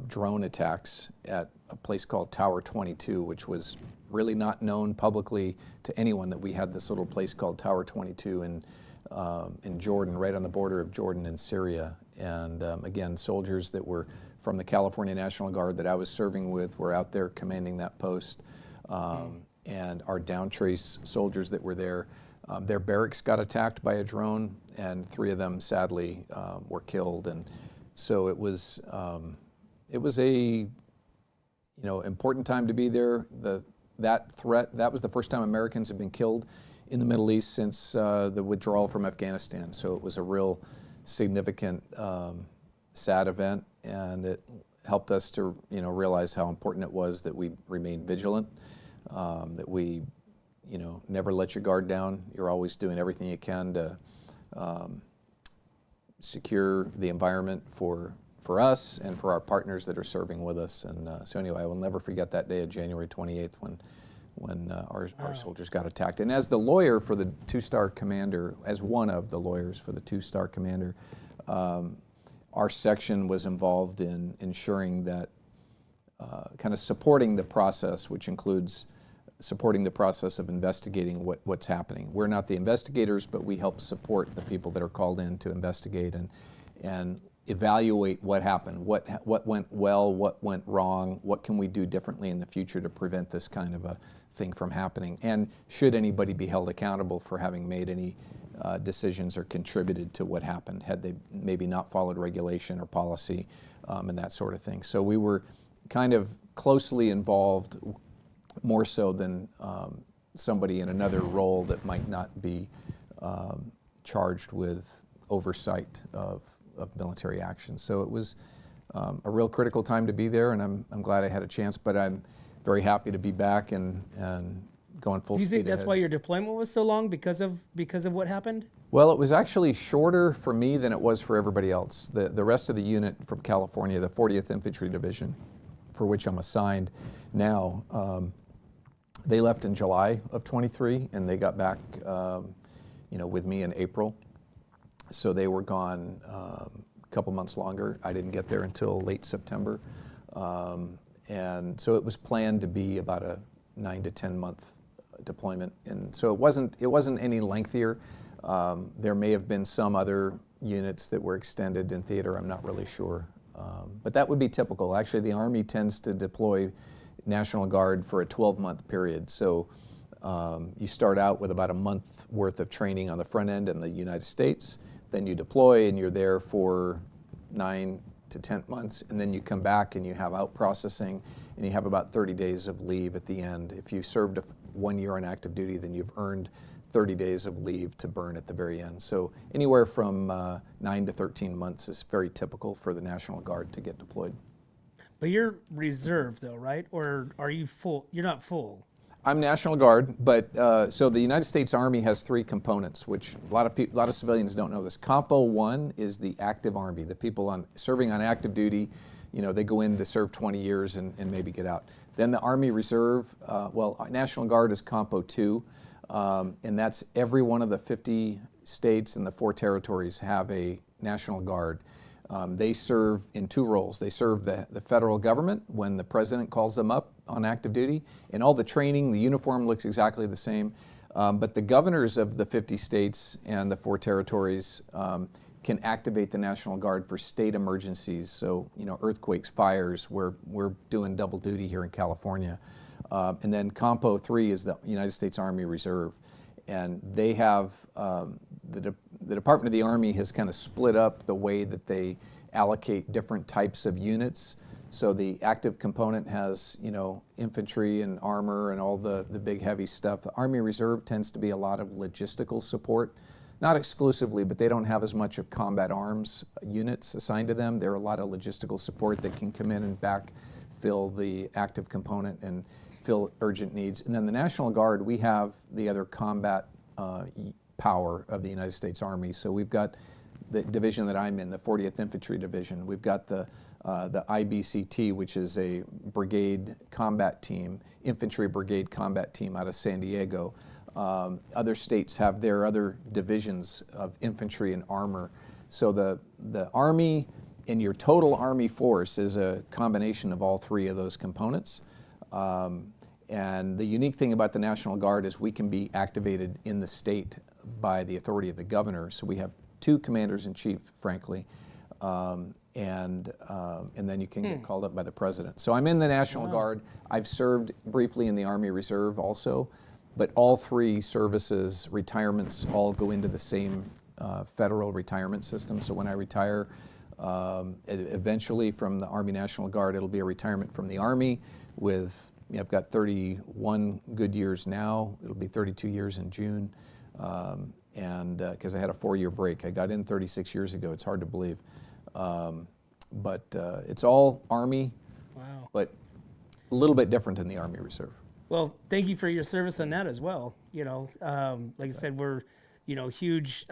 drone attacks at a place called Tower 22, which was really not known publicly to anyone that we had this little place called Tower 22 in Jordan, right on the border of Jordan and Syria. And again, soldiers that were from the California National Guard that I was serving with were out there commanding that post. And our down trace soldiers that were there, their barracks got attacked by a drone, and 3 of them sadly were killed. And so it was a important time to be there. That threat, that was the first time Americans had been killed in the Middle East since the withdrawal from Afghanistan. So it was a real significant, sad event, and it helped us to realize how important it was that we remain vigilant, that we never let your guard down. You're always doing everything you can to secure the environment for us and for our partners that are serving with us. And so anyway, I will never forget that day of January 28th when our soldiers got attacked. And as the lawyer for the 2-star commander, as one of the lawyers for the 2-star commander, our section was involved in ensuring that kind of supporting the process, which includes supporting the process of investigating what's happening. We're not the investigators, but we help support the people that are called in to investigate. And evaluate what happened, what went well, what went wrong, what can we do differently in the future to prevent this kind of a thing from happening, and should anybody be held accountable for having made any decisions or contributed to what happened, had they maybe not followed regulation or policy and that sort of thing. So we were kind of closely involved, more so than somebody in another role that might not be charged with oversight of military action. So it was a real critical time to be there, and I'm glad I had a chance, but I'm very happy to be back and going full speed ahead. Do you think that's why your deployment was so long, because of what happened? Well, it was actually shorter for me than it was for everybody else. The rest of the unit from California, the 40th Infantry Division, for which I'm assigned now, they left in July of 23, and they got back with me in April. So they were gone a couple months longer. I didn't get there until late September. And so it was planned to be about a 9 to 10 month deployment. And so it wasn't any lengthier. There may have been some other units that were extended in theater, I'm not really sure. But that would be typical. Actually, the Army tends to deploy National Guard for a 12-month period. So you start out with about a month worth of training on the front end in the United States, then you deploy and you're there for 9 to 10 months, and then you come back and you have out processing, and you have about 30 days of leave at the end. If you served 1 year on active duty, then you've earned 30 days of leave to burn at the very end. So anywhere from 9 to 13 months is very typical for the National Guard to get deployed. But you're reserve though, right? Or are you full? You're not full. I'm National Guard, but so the United States Army has 3 components, which a lot of civilians don't know this. Compo 1 is the active Army, the people serving on active duty. They go in to serve 20 years and maybe get out. Then the Army Reserve, National Guard is Compo 2, and that's every one of the 50 states and the 4 territories have a National Guard. They serve in 2 roles. They serve the federal government when the president calls them up on active duty, and all the training, the uniform looks exactly the same. But the governors of the 50 states and the 4 territories can activate the National Guard for state emergencies. So, earthquakes, fires, we're doing double duty here in California. And then Compo 3 is the United States Army Reserve. And they have, the Department of the Army has kind of split up the way that they allocate different types of units. So the active component has, infantry and armor and all the big heavy stuff. The Army Reserve tends to be a lot of logistical support. Not exclusively, but they don't have as much of combat arms units assigned to them. There are a lot of logistical support that can come in and backfill the active component and fill urgent needs. And then the National Guard, we have the other combat power of the United States Army. So we've got the division that I'm in, the 40th Infantry Division. We've got the IBCT, which is a brigade combat team, infantry brigade combat team out of San Diego. Other states have their other divisions of infantry and armor. So the Army and your total Army force is a combination of all 3 of those components. And the unique thing about the National Guard is we can be activated in the state by the authority of the governor. So we have 2 commanders-in-chief, frankly, and then you can get called up by the president. So I'm in the National Guard. I've served briefly in the Army Reserve also, but all 3 services, retirements, all go into the same federal retirement system. So when I retire, eventually from the Army National Guard, it'll be a retirement from the Army with, I've got 31 good years now. It'll be 32 years in June. And because I had a 4-year break. I got in 36 years ago. It's hard to believe. But it's all Army, but a little bit different than the Army Reserve. Well, thank you for your service on that as well. Like I said, we're, huge,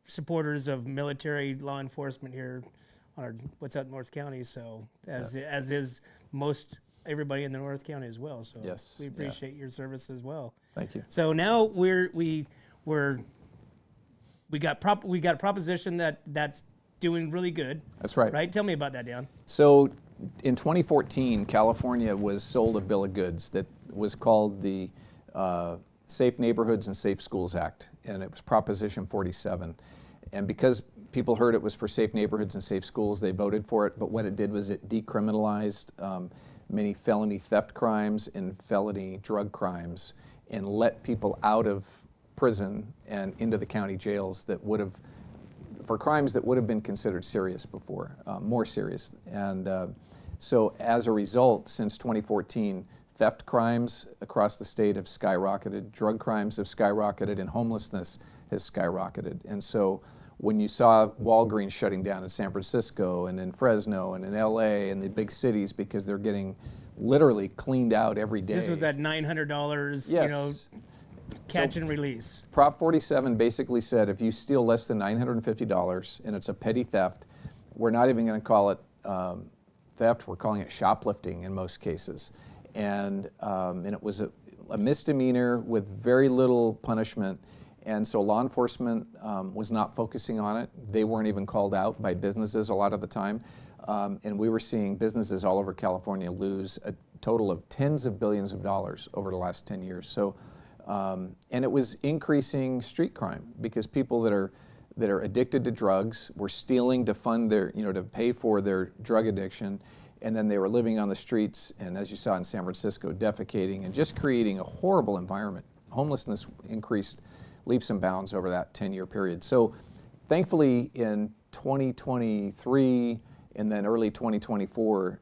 supporters of military law enforcement here on what's up North County. So as is most everybody in the North County as well. So yes, we appreciate your service as well. Thank you. So now we got a proposition that's doing really good. That's right. Right? Tell me about that, Dan. So in 2014, California was sold a bill of goods that was called the Safe Neighborhoods and Safe Schools Act, and it was Proposition 47. And because People heard it was for safe neighborhoods and safe schools. They voted for it, but what it did was it decriminalized many felony theft crimes and felony drug crimes and let people out of prison and into the county jails that would have, for crimes that would have been considered serious before, more serious. And so as a result, since 2014, theft crimes across the state have skyrocketed, drug crimes have skyrocketed, and homelessness has skyrocketed. And so when you saw Walgreens shutting down in San Francisco and in Fresno and in LA and the big cities because they're getting literally cleaned out every day. This was that $900, Yes. catch and release. Prop 47 basically said if you steal less than $950 and it's a petty theft, we're not even going to call it theft, we're calling it shoplifting in most cases. And it was a misdemeanor with very little punishment. And so law enforcement was not focusing on it. They weren't even called out by businesses a lot of the time. And we were seeing businesses all over California lose a total of tens of billions of dollars over the last 10 years. So, and it was increasing street crime because people that are addicted to drugs were stealing to fund their, to pay for their drug addiction. And then they were living on the streets, and as you saw in San Francisco, defecating and just creating a horrible environment. Homelessness increased leaps and bounds over that 10-year period. So thankfully in 2023 and then early 2024,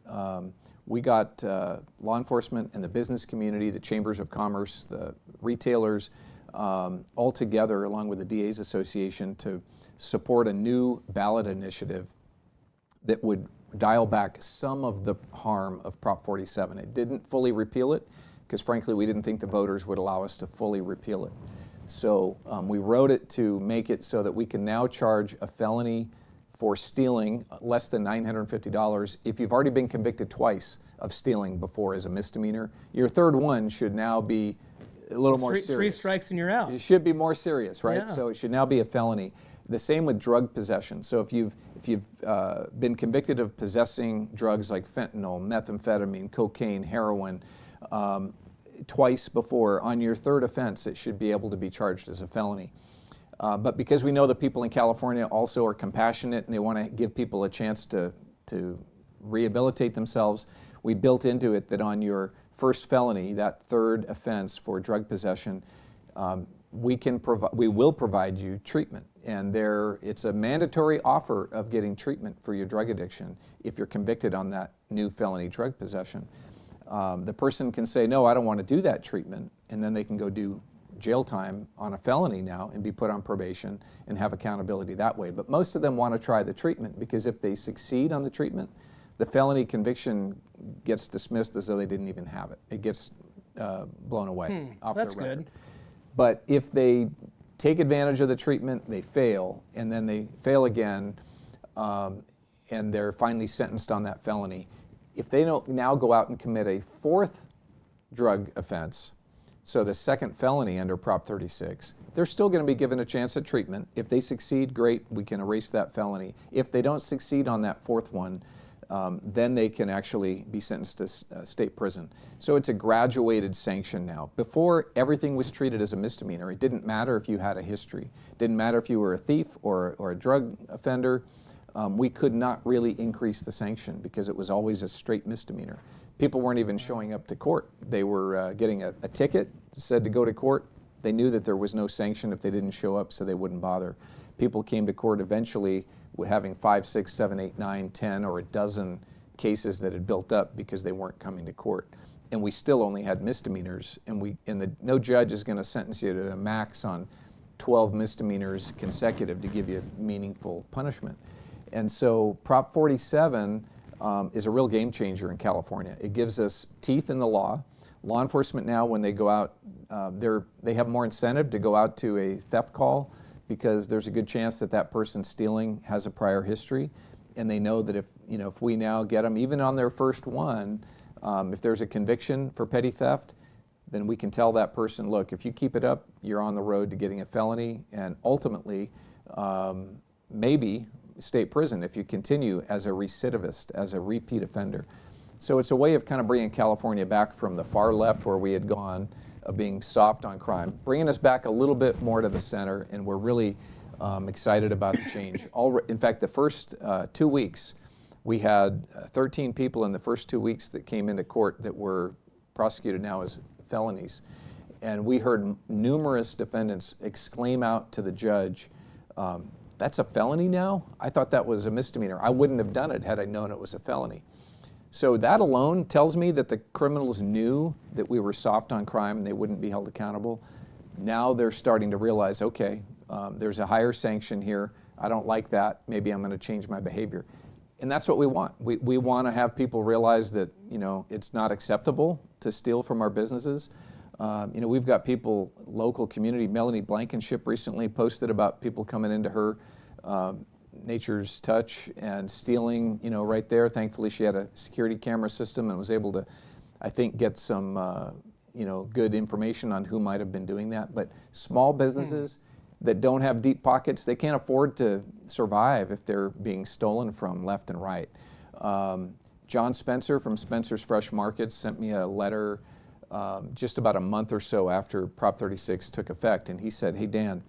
we got law enforcement and the business community, the chambers of commerce, the retailers, all together along with the DA's Association to support a new ballot initiative that would dial back some of the harm of Prop 47. It didn't fully repeal it because frankly we didn't think the voters would allow us to fully repeal it. So we wrote it to make it so that we can now charge a felony for stealing less than $950 if you've already been convicted twice of stealing before as a misdemeanor. Your third one should now be a little more serious. 3 strikes and you're out. It should be more serious, right? Yeah. So it should now be a felony. The same with drug possession. So if you've been convicted of possessing drugs like fentanyl, methamphetamine, cocaine, heroin, twice before, on your third offense, it should be able to be charged as a felony. But because we know that people in California also are compassionate and they want to give people a chance to rehabilitate themselves, we built into it that on your first felony, that third offense for drug possession, we will provide you treatment. And it's a mandatory offer of getting treatment for your drug addiction if you're convicted on that new felony drug possession. The person can say, no, I don't want to do that treatment, and then they can go do jail time on a felony now and be put on probation and have accountability that way. But most of them want to try the treatment because if they succeed on the treatment, the felony conviction gets dismissed as though they didn't even have it. It gets blown away off That's their record. good. But if they take advantage of the treatment, they fail, and then they fail again, and they're finally sentenced on that felony. If they don't now go out and commit a fourth drug offense, so the second felony under Prop 36, they're still going to be given a chance at treatment. If they succeed, great, we can erase that felony. If they don't succeed on that fourth one, then they can actually be sentenced to state prison. So it's a graduated sanction now. Before, everything was treated as a misdemeanor. It didn't matter if you had a history. It didn't matter if you were a thief or a drug offender. We could not really increase the sanction because it was always a straight misdemeanor. People weren't even showing up to court. They were getting a ticket, said to go to court. They knew that there was no sanction if they didn't show up, so they wouldn't bother. People came to court eventually with having 5, 6, 7, 8, 9, 10, or a dozen cases that had built up because they weren't coming to court. And we still only had misdemeanors, and no judge is going to sentence you to a max on 12 misdemeanors consecutive to give you meaningful punishment. And so Prop 47 is a real game changer in California. It gives us teeth in the law. Law enforcement now, when they go out, they have more incentive to go out to a theft call because there's a good chance that that person stealing has a prior history, and they know that if we now get them, even on their first one, if there's a conviction for petty theft, then we can tell that person, look, if you keep it up, you're on the road to getting a felony, and ultimately, maybe state prison if you continue as a recidivist, as a repeat offender. So it's a way of kind of bringing California back from the far left where we had gone, of being soft on crime, bringing us back a little bit more to the center, and we're really Excited about the change. In fact, the first 2 weeks, we had 13 people in the first 2 weeks that came into court that were prosecuted now as felonies. And we heard numerous defendants exclaim out to the judge, that's a felony now? I thought that was a misdemeanor. I wouldn't have done it had I known it was a felony. So that alone tells me that the criminals knew that we were soft on crime and they wouldn't be held accountable. Now they're starting to realize, okay, there's a higher sanction here. I don't like that. Maybe I'm going to change my behavior. And that's what we want. We want to have people realize that, it's not acceptable to steal from our businesses. We've got people, local community, Melanie Blankenship recently posted about people coming into her Nature's Touch and stealing, right there. Thankfully, she had a security camera system and was able to, I think, get some, good information on who might have been doing that. But small businesses that don't have deep pockets, they can't afford to survive if they're being stolen from left and right. John Spencer from Spencer's Fresh Markets sent me a letter just about a month or so after Prop 36 took effect, and he said, hey, Dan,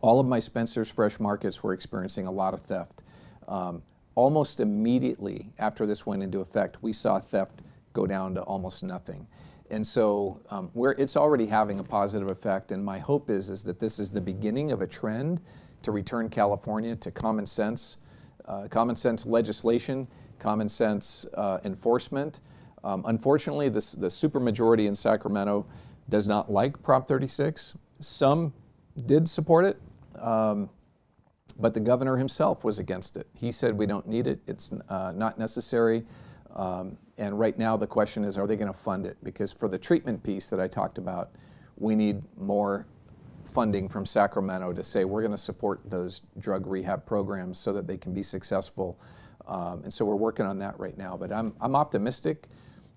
all of my Spencer's Fresh Markets were experiencing a lot of theft. Almost immediately after this went into effect, we saw theft go down to almost nothing. And so it's already having a positive effect, and my hope is that this is the beginning of a trend to return California to common sense legislation, common sense enforcement. Unfortunately, the supermajority in Sacramento does not like Prop 36. Some did support it, but the governor himself was against it. He said we don't need it, it's not necessary. And right now the question is, are they going to fund it? Because for the treatment piece that I talked about, we need more funding from Sacramento to say we're going to support those drug rehab programs so that they can be successful. And so we're working on that right now. But I'm optimistic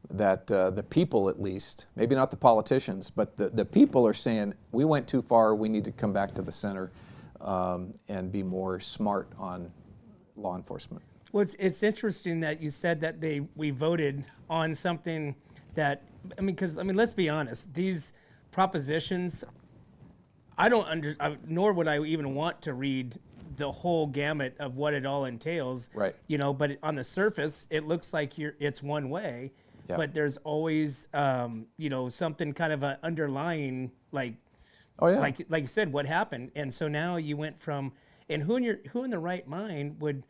that the people, at least, maybe not the politicians, but the people are saying we went too far, we need to come back to the center and be more smart on law enforcement. Well, it's interesting that you said that we voted on something that, because let's be honest, these propositions, nor would I even want to read the whole gamut of what it all entails. Right. But on the surface, it looks like it's one way, but there's always, something kind of an underlying, like you said, what happened. And so now you went from, and who in the right mind would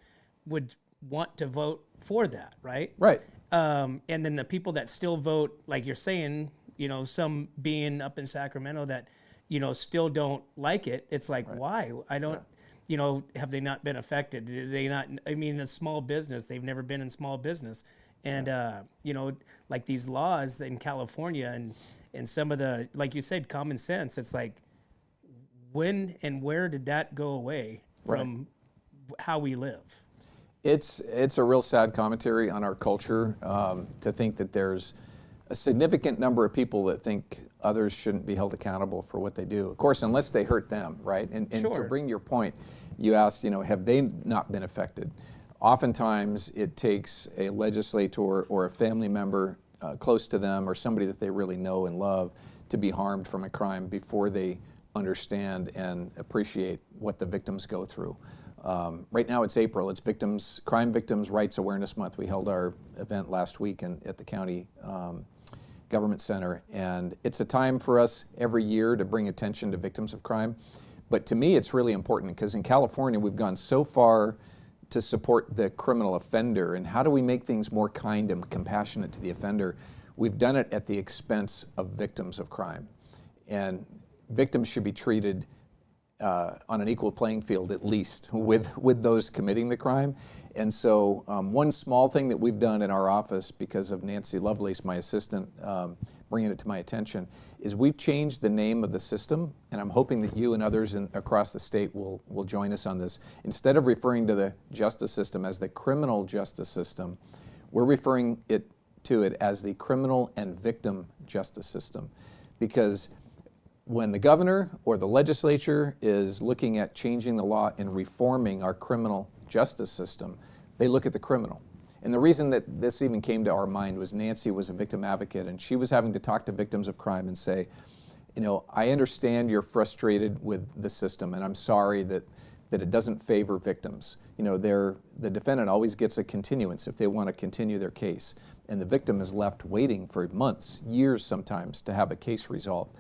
want to vote for that, right? Right. And then the people that still vote, like you're saying, some being up in Sacramento that, still don't like it. It's like, why? I don't, have they not been affected? Do they not, a small business, they've never been in small business. And, like these laws in California and some of the, like you said, common sense, it's like, when and where did that go away from how we live? It's a real sad commentary on our culture to think that there's a significant number of people that think others shouldn't be held accountable for what they do. Of course, unless they hurt them, right? And to bring your point, you asked, have they not been affected? Oftentimes, it takes a legislator or a family member close to them or somebody that they really know and love to be harmed from a crime before they understand and appreciate what the victims go through. Right now it's April, it's Crime Victims' Rights Awareness Month. We held our event last week at the county government center, and it's a time for us every year to bring attention to victims of crime. But to me it's really important because in California we've gone so far to support the criminal offender, and how do we make things more kind and compassionate to the offender? We've done it at the expense of victims of crime. And victims should be treated on an equal playing field, at least, with those committing the crime. And so one small thing that we've done in our office, because of Nancy Lovelace, my assistant, bringing it to my attention, is we've changed the name of the system, and I'm hoping that you and others across the state will join us on this. Instead of referring to the justice system as the criminal justice system, we're referring to it as the criminal and victim justice system. Because when the governor or the legislature is looking at changing the law and reforming our criminal justice system, they look at the criminal. And the reason that this even came to our mind was Nancy was a victim advocate, and she was having to talk to victims of crime and say, I understand you're frustrated with the system, and I'm sorry that it doesn't favor victims. The defendant always gets a continuance if they want to continue their case, and the victim is left waiting for months, years sometimes, to have a case resolved.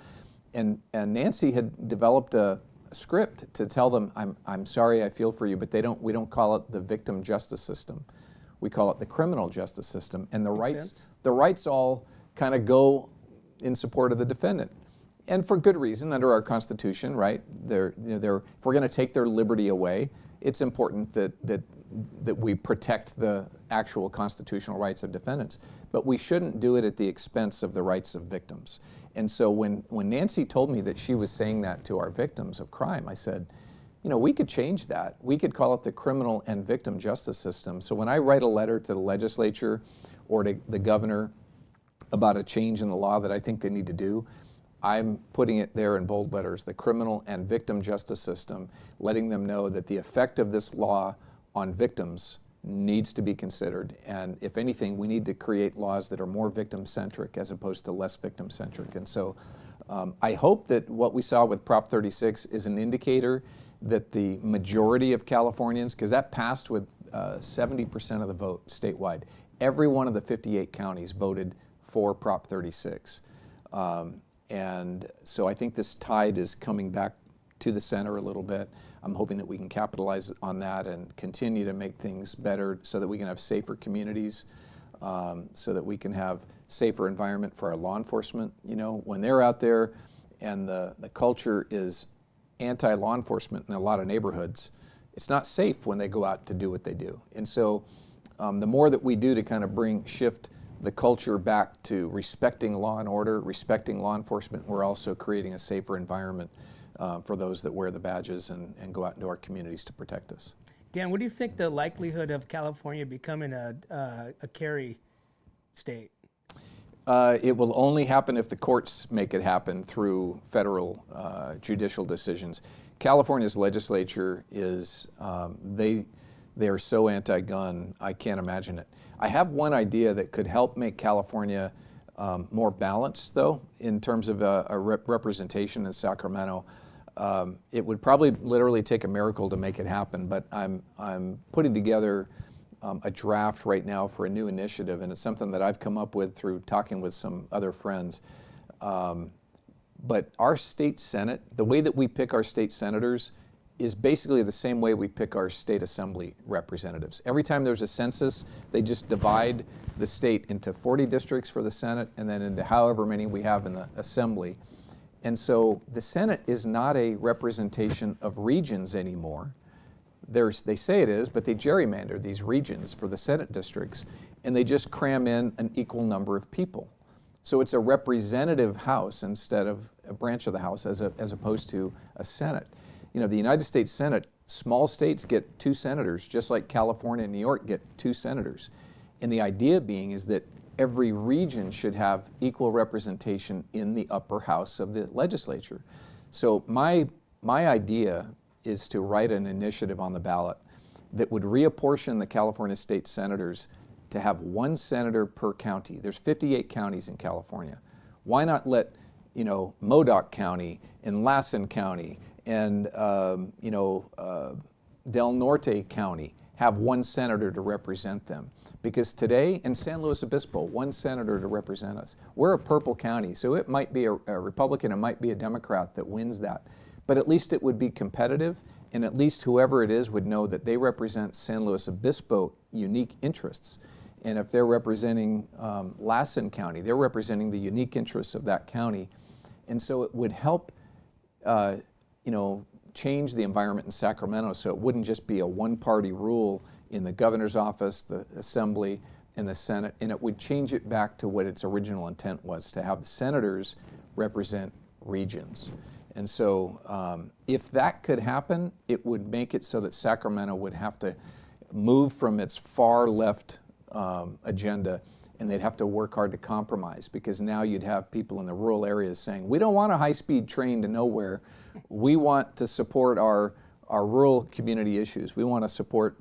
And Nancy had developed a script to tell them, I'm sorry, I feel for you, but we don't call it the victim justice system. We call it the criminal justice system, and the rights all kind of go in support of the defendant. And for good reason, under our Constitution, right? If we're going to take their liberty away, it's important that we protect the actual constitutional rights of defendants. But we shouldn't do it at the expense of the rights of victims. And so when Nancy told me that she was saying that to our victims of crime, I said, we could change that. We could call it the criminal and victim justice system. So when I write a letter to the legislature or to the governor about a change in the law that I think they need to do, I'm putting it there in bold letters, the criminal and victim justice system, letting them know that the effect of this law on victims needs to be considered. And if anything, we need to create laws that are more victim-centric as opposed to less victim-centric. And so I hope that what we saw with Prop 36 is an indicator that the majority of Californians, because that passed with 70% of the vote statewide, every one of the 58 counties voted for Prop 36. And so I think this tide is coming back to the center a little bit. I'm hoping that we can capitalize on that and continue to make things better so that we can have safer communities, so that we can have safer environment for our law enforcement. When they're out there and the culture is anti-law enforcement in a lot of neighborhoods, it's not safe when they go out to do what they do. And so the more that we do to kind of shift the culture back to respecting law and order, respecting law enforcement, we're also creating a safer environment for those that wear the badges and go out into our communities to protect us. Dan, what do you think the likelihood of California becoming a carry state? It will only happen if the courts make it happen through federal judicial decisions. California's legislature is, they are so anti-gun, I can't imagine it. I have one idea that could help make California more balanced, though, in terms of a representation in Sacramento. It would probably literally take a miracle to make it happen, but I'm putting together a draft right now for a new initiative, and it's something that I've come up with through talking with some other friends. But our state Senate, the way that we pick our state senators is basically the same way we pick our state assembly representatives. Every time there's a census, they just divide the state into 40 districts for the Senate and then into however many we have in the assembly. And so the Senate is not a representation of regions anymore. They say it is, but they gerrymander these regions for the Senate districts, and they just cram in an equal number of people. So it's a representative House instead of a branch of the House as opposed to a Senate. The United States Senate, small states get 2 senators, just like California and New York get 2 senators. And the idea being is that every region should have equal representation in the upper house of the legislature. So my idea is to write an initiative on the ballot that would reapportion the California state senators to have 1 senator per county. There's 58 counties in California. Why not let Modoc County and Lassen County and Del Norte County have 1 senator to represent them? Because today in San Luis Obispo, 1 senator to represent us. We're a purple county, so it might be a Republican, it might be a Democrat that wins that. But at least it would be competitive, and at least whoever it is would know that they represent San Luis Obispo unique interests. And if they're representing Lassen County, they're representing the unique interests of that county. And so it would help change the environment in Sacramento so it wouldn't just be a one-party rule in the governor's office, the assembly, and the Senate, and it would change it back to what its original intent was, to have the senators represent regions. And so if that could happen, it would make it so that Sacramento would have to move from its far left agenda, and they'd have to work hard to compromise, because now you'd have people in the rural areas saying, we don't want a high-speed train to nowhere. We want to support our rural community issues. We want to support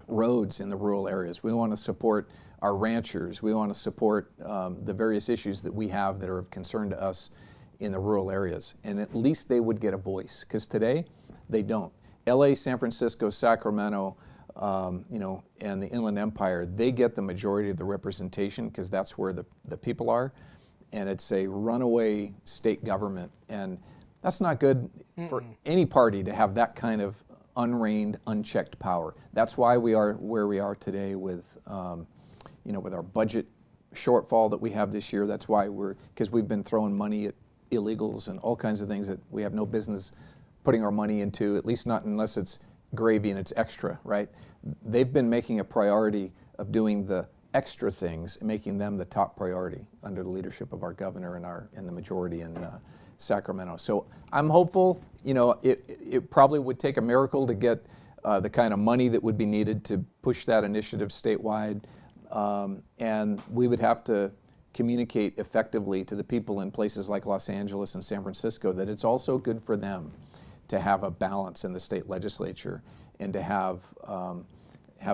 roads in the rural areas. We want to support our ranchers. We want to support the various issues that we have that are of concern to us. in the rural areas, and at least they would get a voice, because today they don't. LA, San Francisco, Sacramento, you know, and the Inland Empire, they get the majority of the representation because that's where the people are, and it's a runaway state government, and that's not good for any party to have that kind of unreined, unchecked power. That's why we are where we are today with, you know, with our budget shortfall that we have this year. That's why because we've been throwing money at illegals and all kinds of things that we have no business putting our money into, at least not unless it's gravy and it's extra, right? They've been making a priority of doing the extra things and making them the top priority under the leadership of our governor and the majority in Sacramento. So I'm hopeful. You know, it probably would take a miracle to get the kind of money that would be needed to push that initiative statewide, and we would have to communicate effectively to the people in places like Los Angeles and San Francisco that it's also good for them to have a balance in the state legislature and to have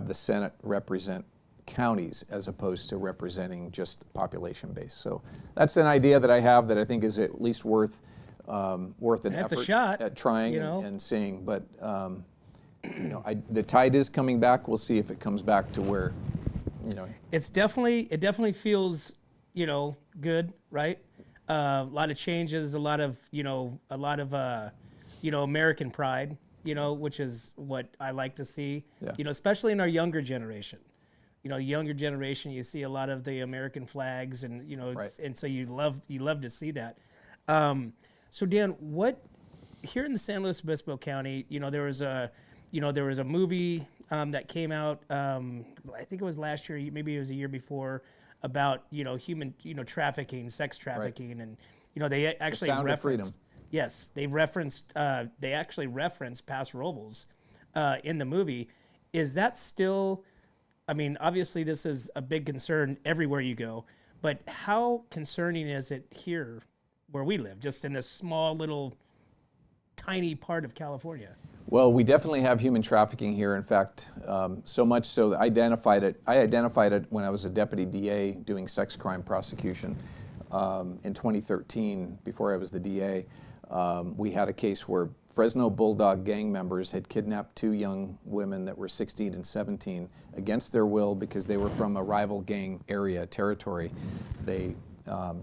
the Senate represent counties as opposed to representing just population base. So that's an idea that I have that I think is at least worth an That's effort a shot, at trying you know? and seeing. But you know, the tide is coming back. We'll see if it comes back to where, you know. It definitely feels, you know, good, right? A lot of changes, a lot of American pride, you know, which is what I like to see, Yeah. you know, especially in our younger generation. You know, younger generation, you see a lot of the American flags, and you know, Right. and so you love to see that. So Dan, here in the San Luis Obispo County, you know, there was a movie that came out. I think it was last year, maybe it was a year before, about human trafficking, sex trafficking, and you know they actually Sound of referenced. Freedom. Yes, they actually referenced past robles in the movie. Is that still? I mean, obviously this is a big concern everywhere you go, but how concerning is it here where we live, just in this small little tiny part of California? Well, we definitely have human trafficking here. In fact, so much so that I identified it when I was a deputy DA doing sex crime prosecution in 2013, before I was the DA. We had a case where Fresno Bulldog gang members had kidnapped two young women that were 16 and 17 against their will because they were from a rival gang area, territory. They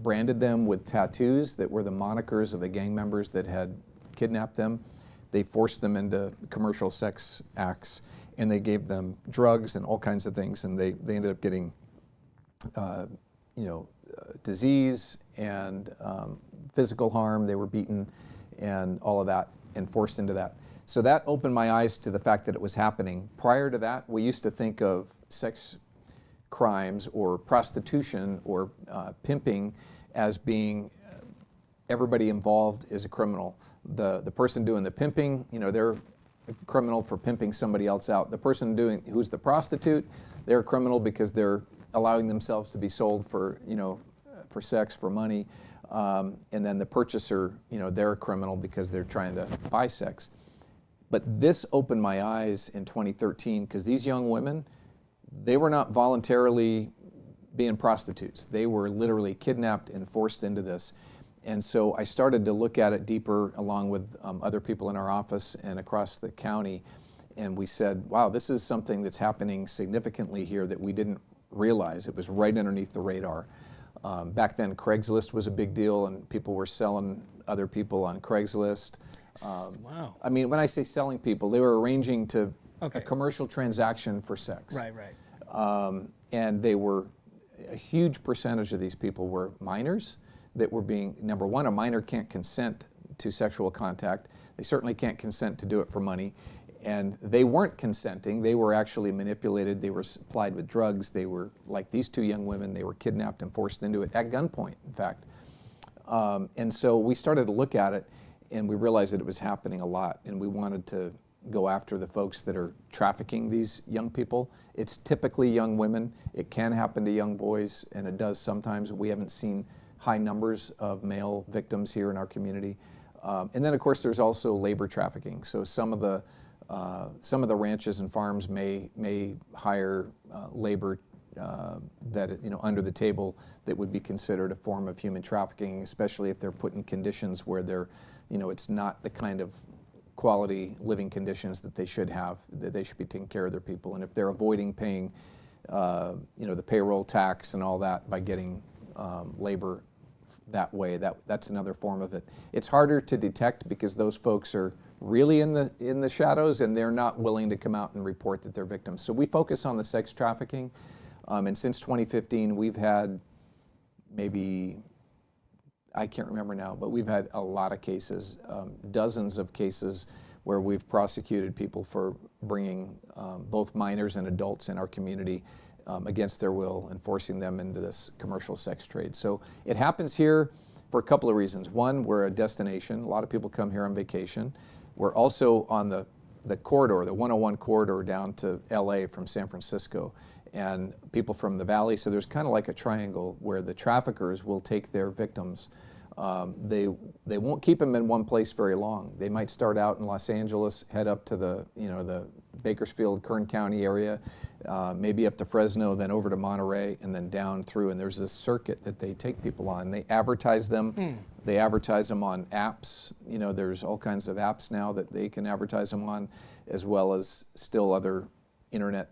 branded them with tattoos that were the monikers of the gang members that had kidnapped them. They forced them into commercial sex acts, and they gave them drugs and all kinds of things, and they ended up getting disease and physical harm. They were beaten and all of that, and forced into that. So that opened my eyes to the fact that it was happening. Prior to that, we used to think of sex crimes or prostitution or pimping as being everybody involved is a criminal. The person doing the pimping, you know, they're a criminal for pimping somebody else out. The person who's the prostitute, they're a criminal because they're allowing themselves to be sold for, you know, for sex, for money. And then the purchaser, you know, they're a criminal because they're trying to buy sex. But this opened my eyes in 2013 because these young women, they were not voluntarily being prostitutes. They were literally kidnapped and forced into this. And so I started to look at it deeper along with other people in our office and across the county. And we said, wow, this is something that's happening significantly here that we didn't realize. It was right underneath the radar. Back then, Craigslist was a big deal, and people were selling other people on Craigslist. Wow. I mean, when I say selling people, they were arranging to a commercial transaction for sex. Right, right. And they were, a huge percentage of these people were minors that were being, number one, a minor can't consent to sexual contact. They certainly can't consent to do it for money. And they weren't consenting. They were actually manipulated. They were supplied with drugs. They were, like these two young women, they were kidnapped and forced into it at gunpoint, in fact. And so we started to look at it, and we realized that it was happening a lot, and we wanted to go after the folks that are trafficking these young people. It's typically young women. It can happen to young boys, and it does sometimes. We haven't seen high numbers of male victims here in our community. And then, of course, there's also labor trafficking. So some of the ranches and farms may hire labor that under the table that would be considered a form of human trafficking, especially if they're put in conditions where they're, it's not the kind of quality living conditions that they should have, that they should be taking care of their people. And if they're avoiding paying, the payroll tax and all that by getting labor that way, that's another form of it. It's harder to detect because those folks are really in the shadows, and they're not willing to come out and report that they're victims. So we focus on the sex trafficking, and since 2015, we've had maybe, I can't remember now, but we've had a lot of cases, dozens of cases where we've prosecuted people for bringing both minors and adults in our community against their will and forcing them into this commercial sex trade. So it happens here for a couple of reasons. One, we're a destination. A lot of people come here on vacation. We're also on the corridor, the 101 corridor down to LA from San Francisco, and people from the valley. So there's kind of like a triangle where the traffickers will take their victims. They won't keep them in one place very long. They might start out in Los Angeles, head up to the Bakersfield, Kern County area, maybe up to Fresno, then over to Monterey, and then down through. And there's this circuit that they take people on. They advertise them. They advertise them on apps. There's all kinds of apps now that they can advertise them on, as well as still other internet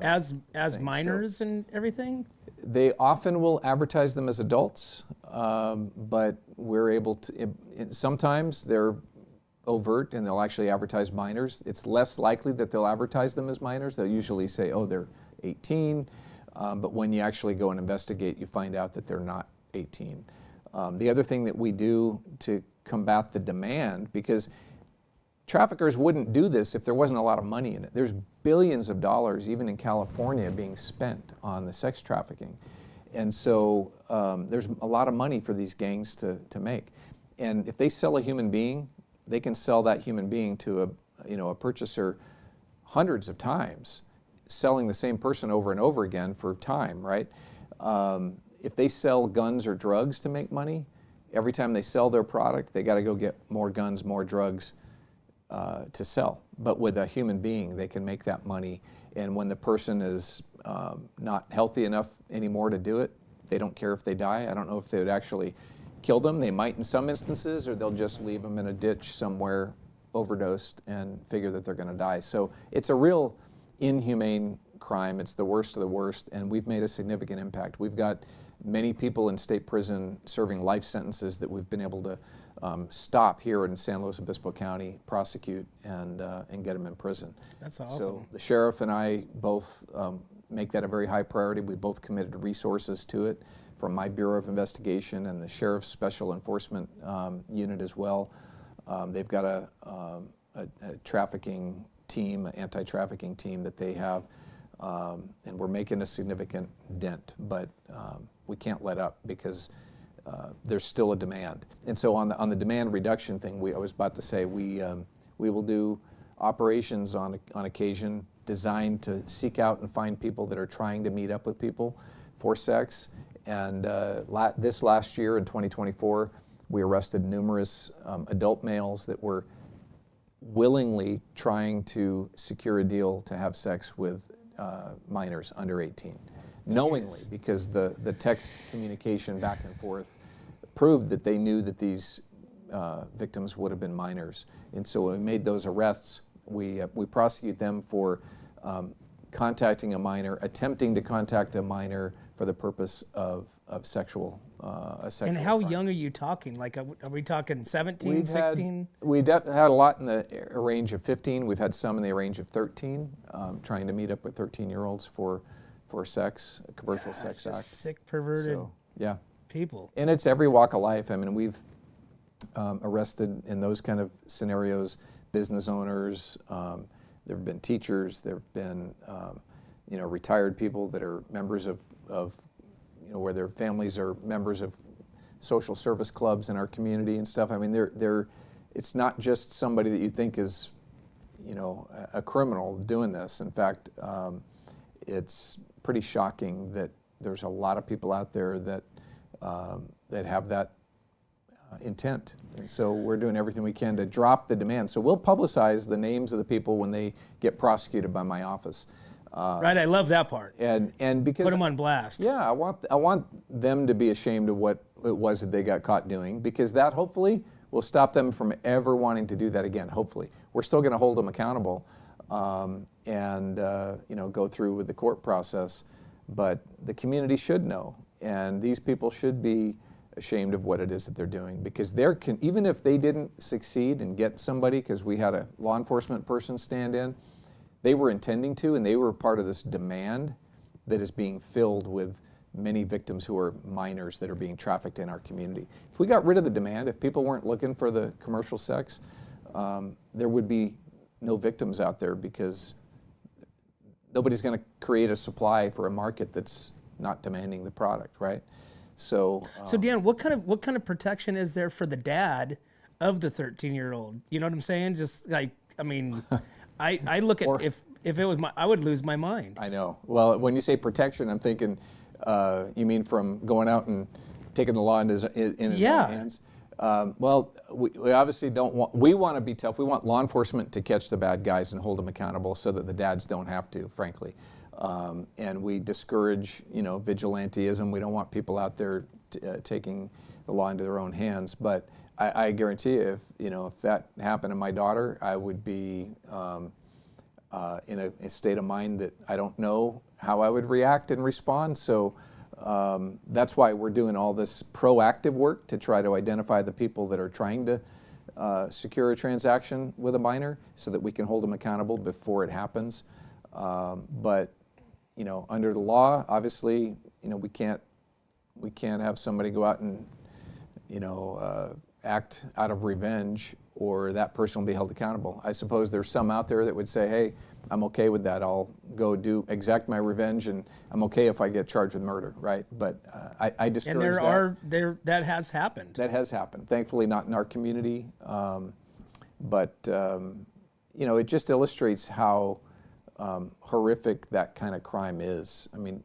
as things. minors and everything. They often will advertise them as adults, but we're able to, sometimes they're overt and they'll actually advertise minors. It's less likely that they'll advertise them as minors. They'll usually say, oh, they're 18, but when you actually go and investigate, you find out that they're not 18. The other thing that we do to combat the demand, because traffickers wouldn't do this if there wasn't a lot of money in it. There's billions of dollars, even in California, being spent on the sex trafficking. And so there's a lot of money for these gangs to make. And if they sell a human being, they can sell that human being to a purchaser hundreds of times, selling the same person over and over again for time, right? If they sell guns or drugs to make money, every time they sell their product, they got to go get more guns, more drugs to sell. But with a human being, they can make that money. And when the person is not healthy enough anymore to do it, they don't care if they die. I don't know if they would actually kill them. They might in some instances, or they'll just leave them in a ditch somewhere, overdosed, and figure that they're going to die. So it's a real inhumane crime. It's the worst of the worst, and we've made a significant impact. We've got many people in state prison serving life sentences that we've been able to stop here in San Luis Obispo County, prosecute, and get them in prison. That's awesome. So the sheriff and I both make that a very high priority. We both committed resources to it from my Bureau of Investigation and the Sheriff's Special Enforcement Unit as well. They've got a trafficking team, an anti-trafficking team that they have, and we're making a significant dent, but we can't let up because there's still a demand. And so on the demand reduction thing, I was about to say, we will do operations on occasion designed to seek out and find people that are trying to meet up with people for sex. And this last year in 2024, we arrested numerous adult males that were willingly trying to secure a deal to have sex with minors under 18, knowingly, because the text communication back and forth proved that they knew that these victims would have been minors. And so when we made those arrests, we prosecute them for contacting a minor, attempting to contact a minor for the purpose of sexual a sexual And how crime. young are you talking? Like, are we talking 17, 16? We've had a lot in the range of 15. We've had some in the range of 13, trying to meet up with 13-year-olds for sex, a commercial sex act. Sick, perverted So, yeah. people. And it's every walk of life. I mean, we've arrested in those kind of scenarios business owners. There have been teachers. There have been retired people that are members of where their families are members of social service clubs in our community and stuff. I mean, it's not just somebody that you think is, a criminal doing this. In fact, it's pretty shocking that there's a lot of people out there that have that intent. And so we're doing everything we can to drop the demand. So we'll publicize the names of the people when they get prosecuted by my office. Right, I love that part. And because Put them on blast. yeah, I want them to be ashamed of what it was that they got caught doing, because that hopefully will stop them from ever wanting to do that again. Hopefully, we're still going to hold them accountable, and go through with the court process, but the community should know, and these people should be ashamed of what it is that they're doing, because even if they didn't succeed and get somebody, because we had a law enforcement person stand in, they were intending to, and they were part of this demand that is being filled with many victims who are minors that are being trafficked in our community. If we got rid of the demand, if people weren't looking for the commercial sex, there would be no victims out there, because nobody's going to create a supply for a market that's not demanding the product, right? So Dan, what kind of protection is there for the dad of the 13-year-old? You know what I'm saying? Just like, I mean, I look at, if it was I would lose my mind. I know. Well, when you say protection, I'm thinking, you mean from going out and taking the law in his own hands? Well, we obviously don't want, we want to be tough. We want law enforcement to catch the bad guys and hold them accountable so that the dads don't have to, frankly. And we discourage, vigilantism. We don't want people out there taking the law into their own hands. But I guarantee you, if that happened to my daughter, I would be in a state of mind that I don't know how I would react and respond. So that's why we're doing all this proactive work to try to identify the people that are trying to secure a transaction with a minor, so that we can hold them accountable before it happens. But under the law, obviously, we can't have somebody go out and act out of revenge, or that person will be held accountable. I suppose there's some out there that would say, hey, I'm okay with that. I'll go exact my revenge, and I'm okay if I get charged with murder, right? But I discourage that. That has happened. That has happened. Thankfully, not in our community. But it just illustrates how horrific that kind of crime is. I mean,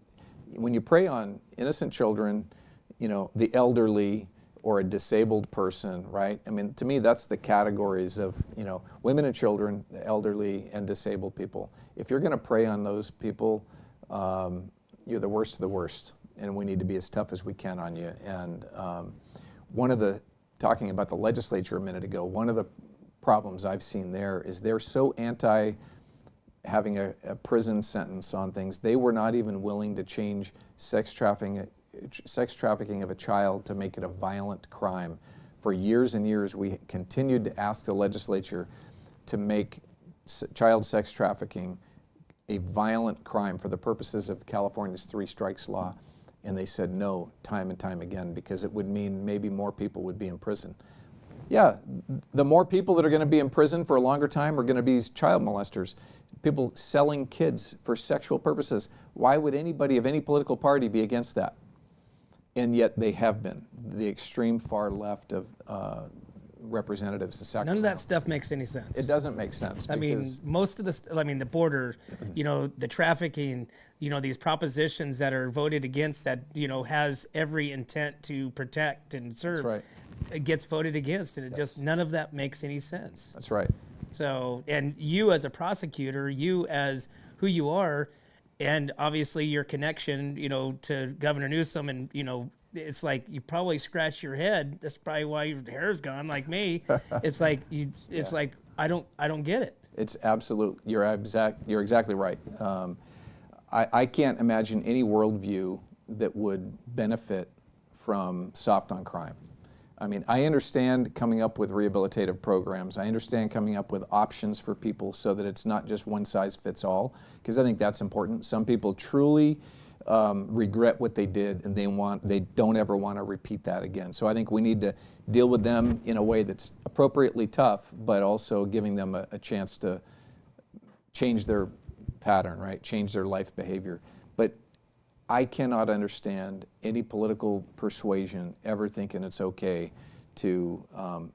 when you prey on innocent children, the elderly, or a disabled person, right? I mean, to me, that's the categories of, women and children, the elderly, and disabled people. If you're going to prey on those people, you're the worst of the worst, and we need to be as tough as we can on you. And talking about the legislature a minute ago, one of the problems I've seen there is they're so anti having a prison sentence on things. They were not even willing to change sex trafficking of a child to make it a violent crime. For years and years, we continued to ask the legislature to make child sex trafficking a violent crime for the purposes of California's 3 strikes law. And they said no time and time again, because it would mean maybe more people would be in prison. Yeah, the more people that are going to be in prison for a longer time are going to be child molesters, people selling kids for sexual purposes. Why would anybody of any political party be against that? And yet they have been. The extreme far left of representatives of Sacramento. None of that stuff makes any sense. It doesn't make sense. I mean, most of the border, the trafficking, these propositions that are voted against that, has every intent to protect and serve. That's right. It gets voted against, and just none of that makes any sense. That's right. So, and you as a prosecutor, you as who you are, and obviously your connection, to Governor Newsom, and it's like you probably scratch your head. That's probably why your hair's gone, like me. It's like like I don't get it. It's absolute. You're exactly right. I can't imagine any worldview that would benefit from soft on crime. I mean, I understand coming up with rehabilitative programs. I understand coming up with options for people so that it's not just one size fits all, because I think that's important. Some people truly regret what they did, and they don't ever want to repeat that again. So I think we need to deal with them in a way that's appropriately tough, but also giving them a chance to change their pattern, right? Change their life behavior. But I cannot understand any political persuasion ever thinking it's okay to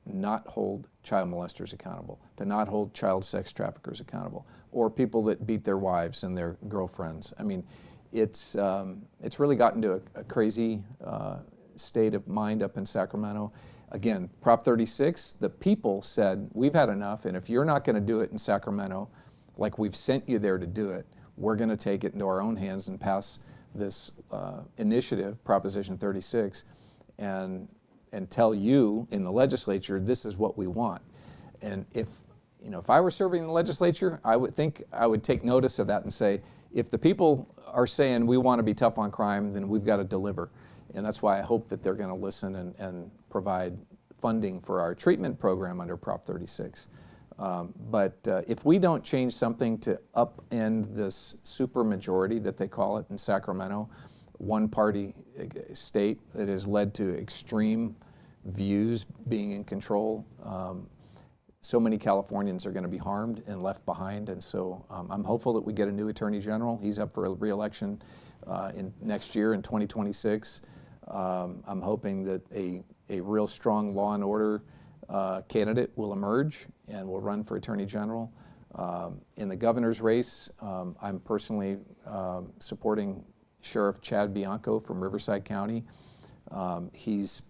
not hold child molesters accountable, to not hold child sex traffickers accountable, or people that beat their wives and their girlfriends. I mean, it's really gotten to a crazy state of mind up in Sacramento. Again, Prop 36, the people said, we've had enough, and if you're not going to do it in Sacramento, like we've sent you there to do it, we're going to take it into our own hands and pass this initiative, Proposition 36, and tell you in the legislature, this is what we want. And if I were serving in the legislature, I would take notice of that and say, if the people are saying we want to be tough on crime, then we've got to deliver. And that's why I hope that they're going to listen and provide funding for our treatment program under Prop 36. But if we don't change something to upend this supermajority that they call it in Sacramento, one-party state that has led to extreme views being in control, so many Californians are going to be harmed and left behind. And so I'm hopeful that we get a new Attorney General. He's up for a re-election next year in 2026. I'm hoping that a real strong law and order candidate will emerge and will run for Attorney General. In the governor's race, I'm personally supporting Sheriff Chad Bianco from Riverside County. He's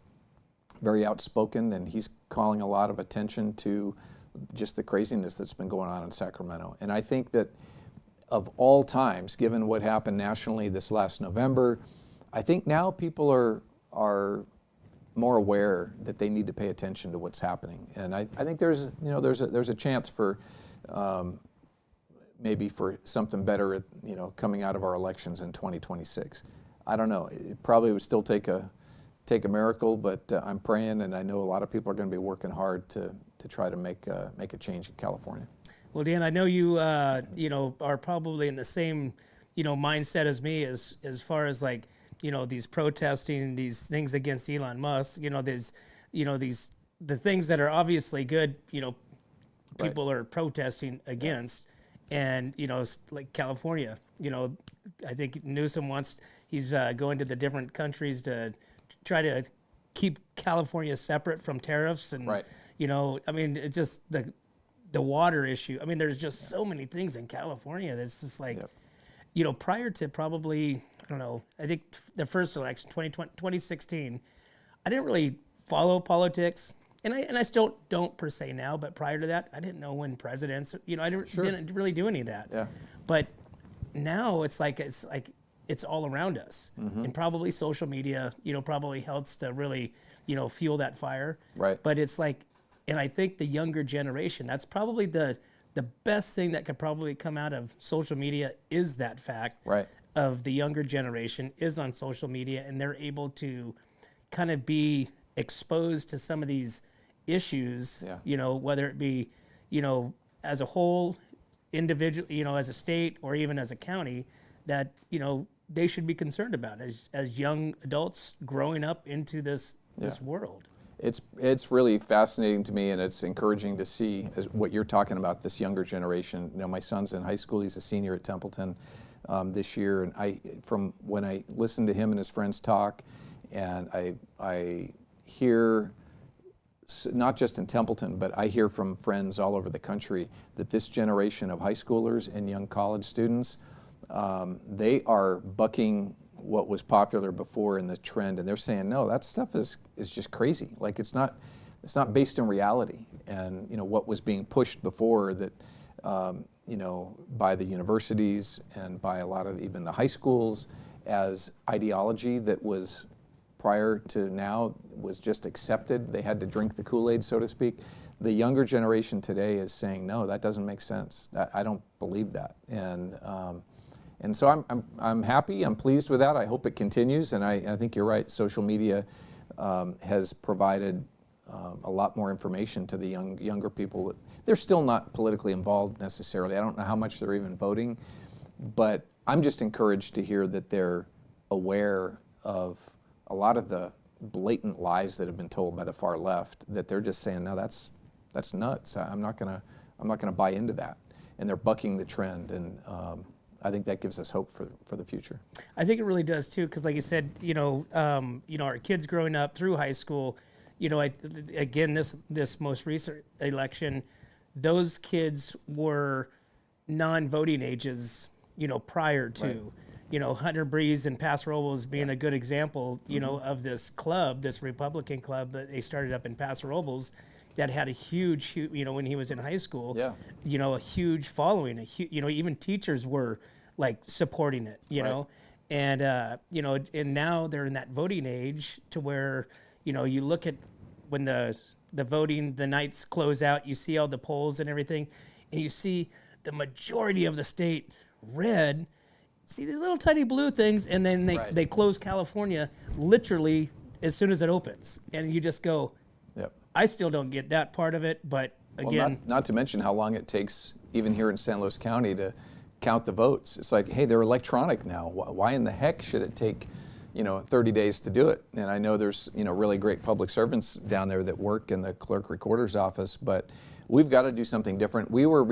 very outspoken, and he's calling a lot of attention to just the craziness that's been going on in Sacramento. And I think that of all times, given what happened nationally this last November, I think now people are more aware that they need to pay attention to what's happening. And I think there's a chance for maybe for something better, coming out of our elections in 2026. I don't know. It probably would still take a miracle, but I'm praying, and I know a lot of people are going to be working hard to try to make a change in California. Well, Dan, I know you are probably in the same mindset as me as far as like these protesting, these things against Elon Musk. The things that are obviously good. People are protesting against, and like California. I think Newsom he's going to the different countries to try to keep California separate from tariffs, and I mean, it's just the water issue. I mean, there's just so many things in California that's just like, prior to probably, I don't know, I think the first election, 2016, I didn't really follow politics, and I still don't per se now, but prior to that, I didn't know when presidents, I didn't really do any of that. Yeah. But now it's like it's all around us, and probably social media, probably helps to really, fuel that fire. Right. But it's like, and I think the younger generation, that's probably the best thing that could probably come out of social media is that fact of the younger generation is on social media, and they're able to kind of be exposed to some of these issues, whether it be, as a whole, individual, as a state or even as a county, that, they should be concerned about as young adults growing up into this world. It's really fascinating to me, and it's encouraging to see what you're talking about, this younger generation. My son's in high school; he's a senior at Templeton this year, and from when I listen to him and his friends talk, and I hear, not just in Templeton, but I hear from friends all over the country that this generation of high schoolers and young college students, they are bucking what was popular before in the trend, and they're saying, no, that stuff is just crazy. Like it's not based in reality. And what was being pushed before that, by the universities and by a lot of even the high schools as ideology that was prior to now was just accepted. They had to drink the Kool-Aid, so to speak. The younger generation today is saying, no, that doesn't make sense. I don't believe that. And so I'm happy. I'm pleased with that. I hope it continues. And I think you're right. Social media has provided a lot more information to the younger people. They're still not politically involved necessarily. I don't know how much they're even voting, but I'm just encouraged to hear that they're aware of a lot of the blatant lies that have been told by the far left. That they're just saying, no, that's nuts. I'm not gonna buy into that. And they're bucking the trend. And I think that gives us hope for the future. I think it really does too, because like you said, our kids growing up through high school, again, this most recent election, those kids were non-voting ages, prior to, Hunter Breeze and Paso Robles being a good example, of this club, this Republican club that they started up in Paso Robles, that had a huge, when he was in high school, a huge following. Even teachers were like supporting it, you know, and and now they're in that voting age to where you look at when the voting, the nights close out, you see all the polls and everything, and you see the majority of the state red. See these little tiny blue things, and then they close California literally as soon as it opens, and you just go. Yep. I still don't get that part of it, but again, not to mention how long it takes even here in San Luis County to count the votes. It's like, hey, they're electronic now. Why in the heck should it take 30 days to do it? And I know there's really great public servants down there that work in the clerk recorder's office, but we've got to do something different. We were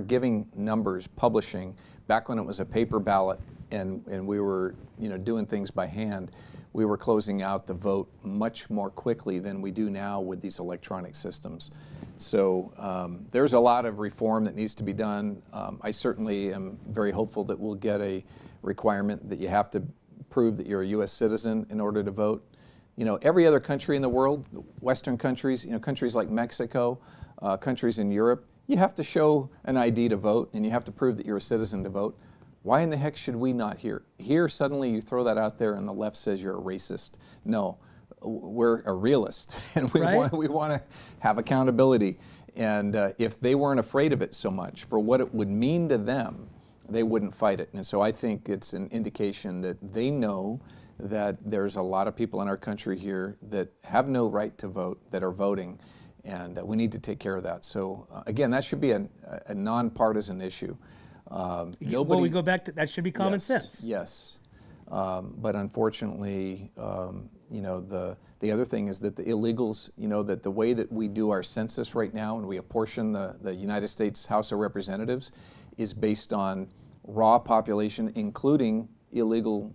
giving numbers, publishing back when it was a paper ballot, and we were doing things by hand. We were closing out the vote much more quickly than we do now with these electronic systems. So there's a lot of reform that needs to be done. I certainly am very hopeful that we'll get a requirement that you have to prove that you're a U.S. citizen in order to vote. Every other country in the world, Western countries, countries like Mexico, countries in Europe, you have to show an ID to vote, and you have to prove that you're a citizen to vote. Why in the heck should we not here? Here, suddenly you throw that out there and the left says you're a racist. No, we're a realist, and we want to have accountability. And if they weren't afraid of it so much for what it would mean to them, they wouldn't fight it. And so I think it's an indication that they know that there's a lot of people in our country here that have no right to vote, that are voting, and we need to take care of that. So again, that should be a nonpartisan issue. Well, we go back to that should be common sense. Yes, but unfortunately, the other thing is that the illegals, that the way that we do our census right now and we apportion the United States House of Representatives is based on raw population, including illegal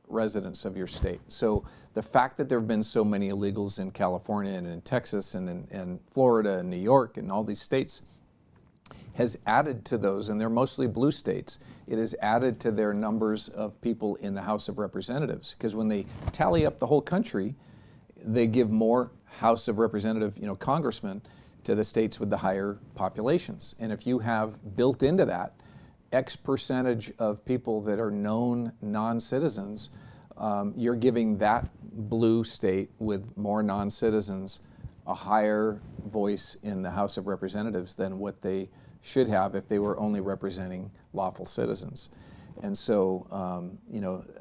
residents of your state. So the fact that there have been so many illegals in California and in Texas and in Florida and New York and all these states has added to those, and they're mostly blue states, it has added to their numbers of people in the House of Representatives. Because when they tally up the whole country, they give more House of Representative, congressmen to the states with the higher populations. And if you have built into that X percentage of people that are known non-citizens, you're giving that blue state with more non-citizens a higher voice in the House of Representatives than what they should have if they were only representing lawful citizens. And so,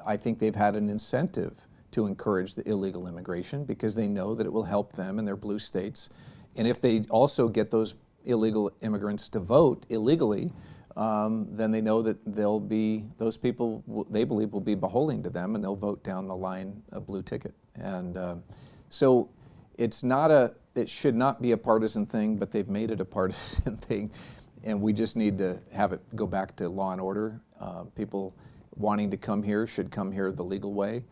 I think they've had an incentive to encourage the illegal immigration because they know that it will help them in their blue states. And if they also get those illegal immigrants to vote illegally, then they know that those people they believe will be beholden to them, and they'll vote down the line a blue ticket. And so it should not be a partisan thing, but they've made it a partisan thing. And we just need to have it go back to law and order. People wanting to come here should come here the legal way.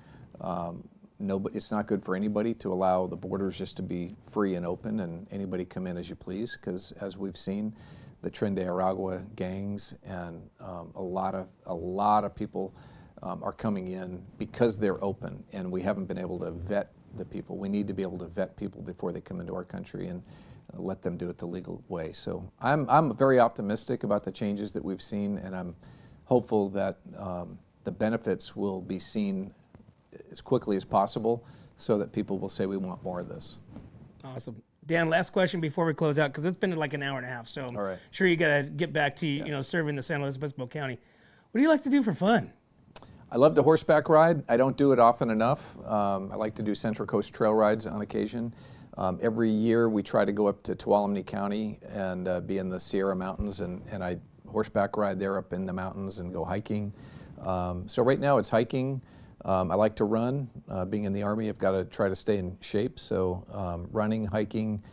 It's not good for anybody to allow the borders just to be free and open and anybody come in as you please, because as we've seen, the Tren de Aragua gangs and a lot of people are coming in because they're open, and we haven't been able to vet the people. We need to be able to vet people before they come into our country and let them do it the legal way. So I'm very optimistic about the changes that we've seen, and I'm hopeful that the benefits will be seen as quickly as possible so that people will say we want more of this. Awesome. Dan, last question before we close out, because it's been like an hour and a half, so I'm sure you got to get back to serving the San Luis Obispo County. What do you like to do for fun? I love to horseback ride. I don't do it often enough. I like to do Central Coast trail rides on occasion. Every year we try to go up to Tuolumne County and be in the Sierra Mountains, and I horseback ride there up in the mountains and go hiking. So right now it's hiking. I like to run. Being in the Army, I've got to try to stay in shape. So running, hiking.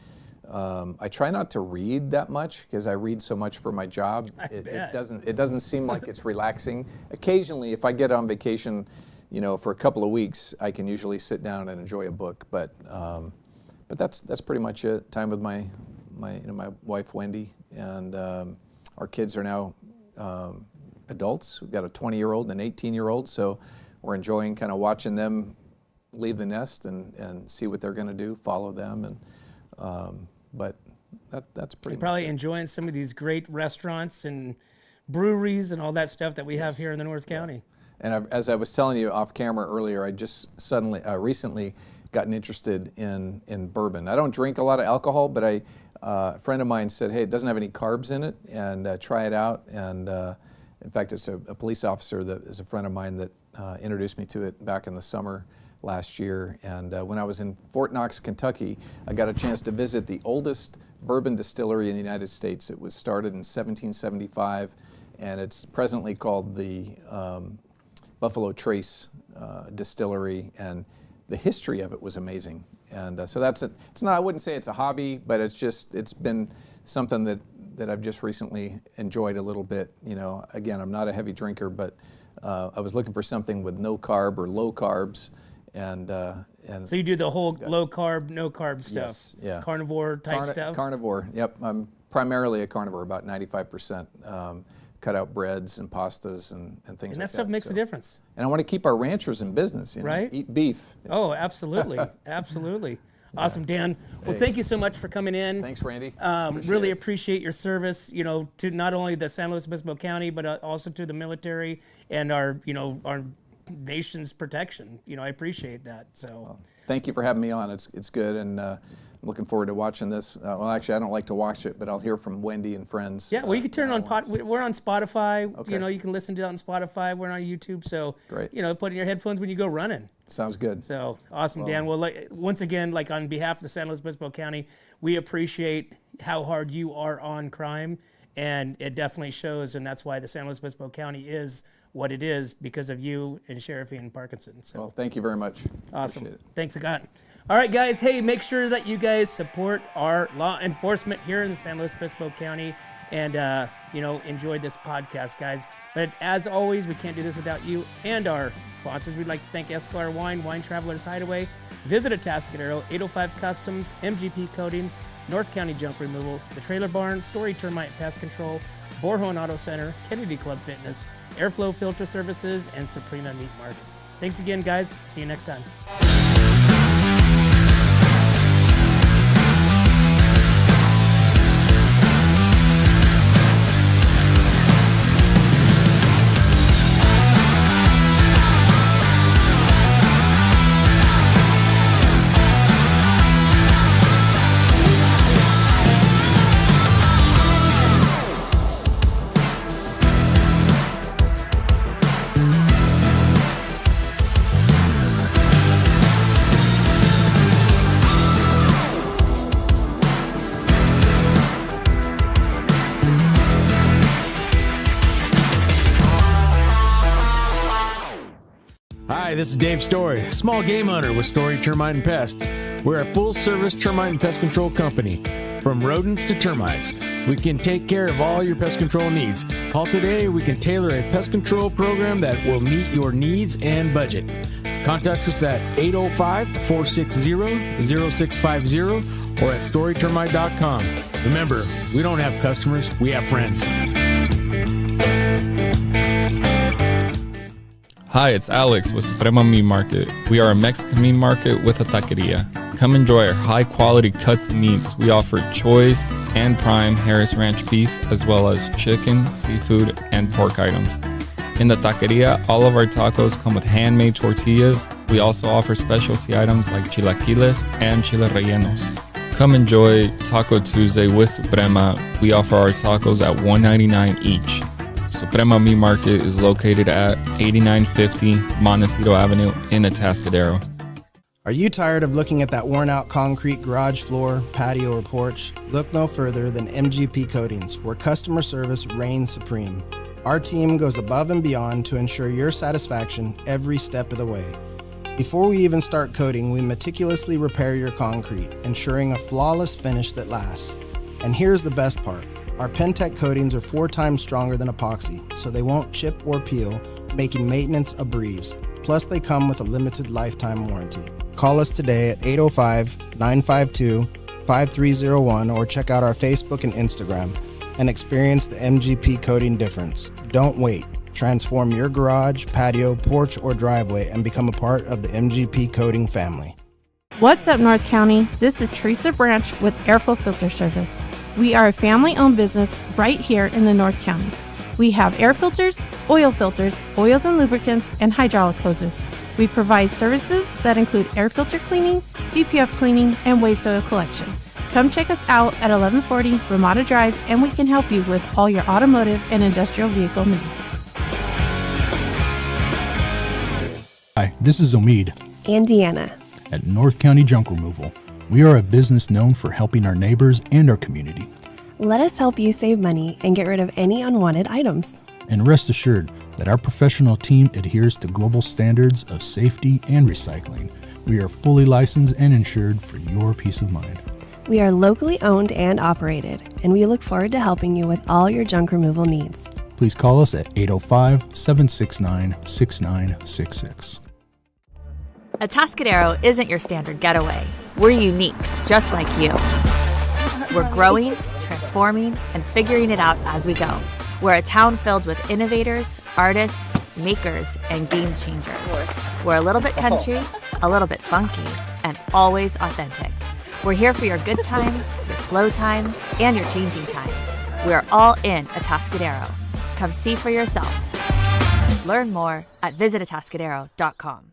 I try not to read that much because I read so much for my job. It doesn't seem like it's relaxing. Occasionally, if I get on vacation, for a couple of weeks, I can usually sit down and enjoy a book. But that's pretty much it. Time with my wife Wendy, and our kids are now adults. We've got a 20-year-old and an 18-year-old, so we're enjoying kind of watching them leave the nest and see what they're going to do, follow them, and but that's pretty much probably it. Enjoying some of these great restaurants and breweries and all that stuff that we have here in the North County. And as I was telling you off camera earlier, I just recently gotten interested in bourbon. I don't drink a lot of alcohol, but a friend of mine said, hey, it doesn't have any carbs in it, and try it out. And in fact, it's a police officer that is a friend of mine that introduced me to it back in the summer last year. And when I was in Fort Knox, Kentucky, I got a chance to visit the oldest bourbon distillery in the United States. It was started in 1775, and it's presently called the Buffalo Trace Distillery, and the history of it was amazing. And so it's not, I wouldn't say it's a hobby, but it's been something that I've just recently enjoyed a little bit. You know, again, I'm not a heavy drinker, but I was looking for something with no carb or low carbs, and so you do the whole low carb, no carb stuff. Yes, yeah. Carnivore type stuff. Carnivore. Yep, I'm primarily a carnivore, about 95%. Cut out breads and pastas and things like that. And that stuff makes a difference. And I want to keep our ranchers in business, you know, right? Eat beef. Oh, absolutely, absolutely. Awesome, Dan. Well, thank you so much for coming in. Thanks, Randy. Really appreciate your service, you know, to not only the San Luis Obispo County, but also to the military and our nation's protection. You know, I appreciate that. So, thank you for having me on. It's good, and I'm looking forward to watching this. Well, actually, I don't like to watch it, but I'll hear from Wendy and friends. Yeah, well, you can turn on we're on Spotify. Okay. You know, you can listen to it on Spotify. We're on YouTube, so great. You know, put in your headphones when you go running. Sounds good. So awesome, Dan. Well, once again, on behalf of the San Luis Obispo County, we appreciate how hard you are on crime, and it definitely shows. And that's why the San Luis Obispo County is what it is, because of you and Sheriff Ian Parkinson. So, well, thank you very much. Awesome. Appreciate it. Thanks again. All right, guys. Hey, make sure that you guys support our law enforcement here in the San Luis Obispo County, and enjoy this podcast, guys. But as always, we can't do this without you and our sponsors. We'd like to thank Esquire Wine Travelers Hideaway, Visit Atascadero, 805 Customs, MGP Coatings, North County Junk Removal, The Trailer Barn, Story Termite Pest Control, Borhone Auto Center, Kennedy Club Fitness, Airflow Filter Services, and Suprema Meat Markets. Thanks again, guys. See you next time. Hi, this is Dave Story, small game hunter with Story Termite and Pest. We're a full-service termite and pest control company. From rodents to termites, we can take care of all your pest control needs. Call today, we can tailor a pest control program that will meet your needs and budget. Contact us at 805-460-0650 or at storytermite.com. Remember, we don't have customers, we have friends. Hi, it's Alex with Suprema Meat Market. We are a Mexican meat market with a taqueria. Come enjoy our high-quality cuts and meats. We offer choice and prime Harris Ranch beef, as well as chicken, seafood, and pork items. In the taqueria, all of our tacos come with handmade tortillas. We also offer specialty items like chilaquiles and chile rellenos. Come enjoy Taco Tuesday with Suprema. We offer our tacos at $1.99 each. Suprema Meat Market is located at 8950 Montecito Avenue in Atascadero. Are you tired of looking at that worn-out concrete garage floor, patio, or porch? Look no further than MGP Coatings, where customer service reigns supreme. Our team goes above and beyond to ensure your satisfaction every step of the way. Before we even start coating, we meticulously repair your concrete, ensuring a flawless finish that lasts. And here's the best part. Our Pentec coatings are 4 times stronger than epoxy, so they won't chip or peel, making maintenance a breeze. Plus, they come with a limited lifetime warranty. Call us today at 805-952-5301 or check out our Facebook and Instagram and experience the MGP coating difference. Don't wait. Transform your garage, patio, porch, or driveway and become a part of the MGP coating family. What's up, North County? This is Teresa Branch with Airflow Filter Service. We are a family-owned business right here in the North County. We have air filters, oils and lubricants, and hydraulic hoses. We provide services that include air filter cleaning, DPF cleaning, and waste oil collection. Come check us out at 1140 Ramada Drive, and we can help you with all your automotive and industrial vehicle needs. Hi, this is Omid and Deanna at North County Junk Removal. We are a business known for helping our neighbors and our community. Let us help you save money and get rid of any unwanted items. And rest assured that our professional team adheres to global standards of safety and recycling. We are fully licensed and insured for your peace of mind. We are locally owned and operated, and we look forward to helping you with all your junk removal needs. Please call us at 805-769-6966. Atascadero isn't your standard getaway. We're unique, just like you. We're growing, transforming, and figuring it out as we go. We're a town filled with innovators, artists, makers, and game changers. We're a little bit country, a little bit funky, and always authentic. We're here for your good times, your slow times, and your changing times. We're all in Atascadero. Come see for yourself. Learn more at visitatascadero.com.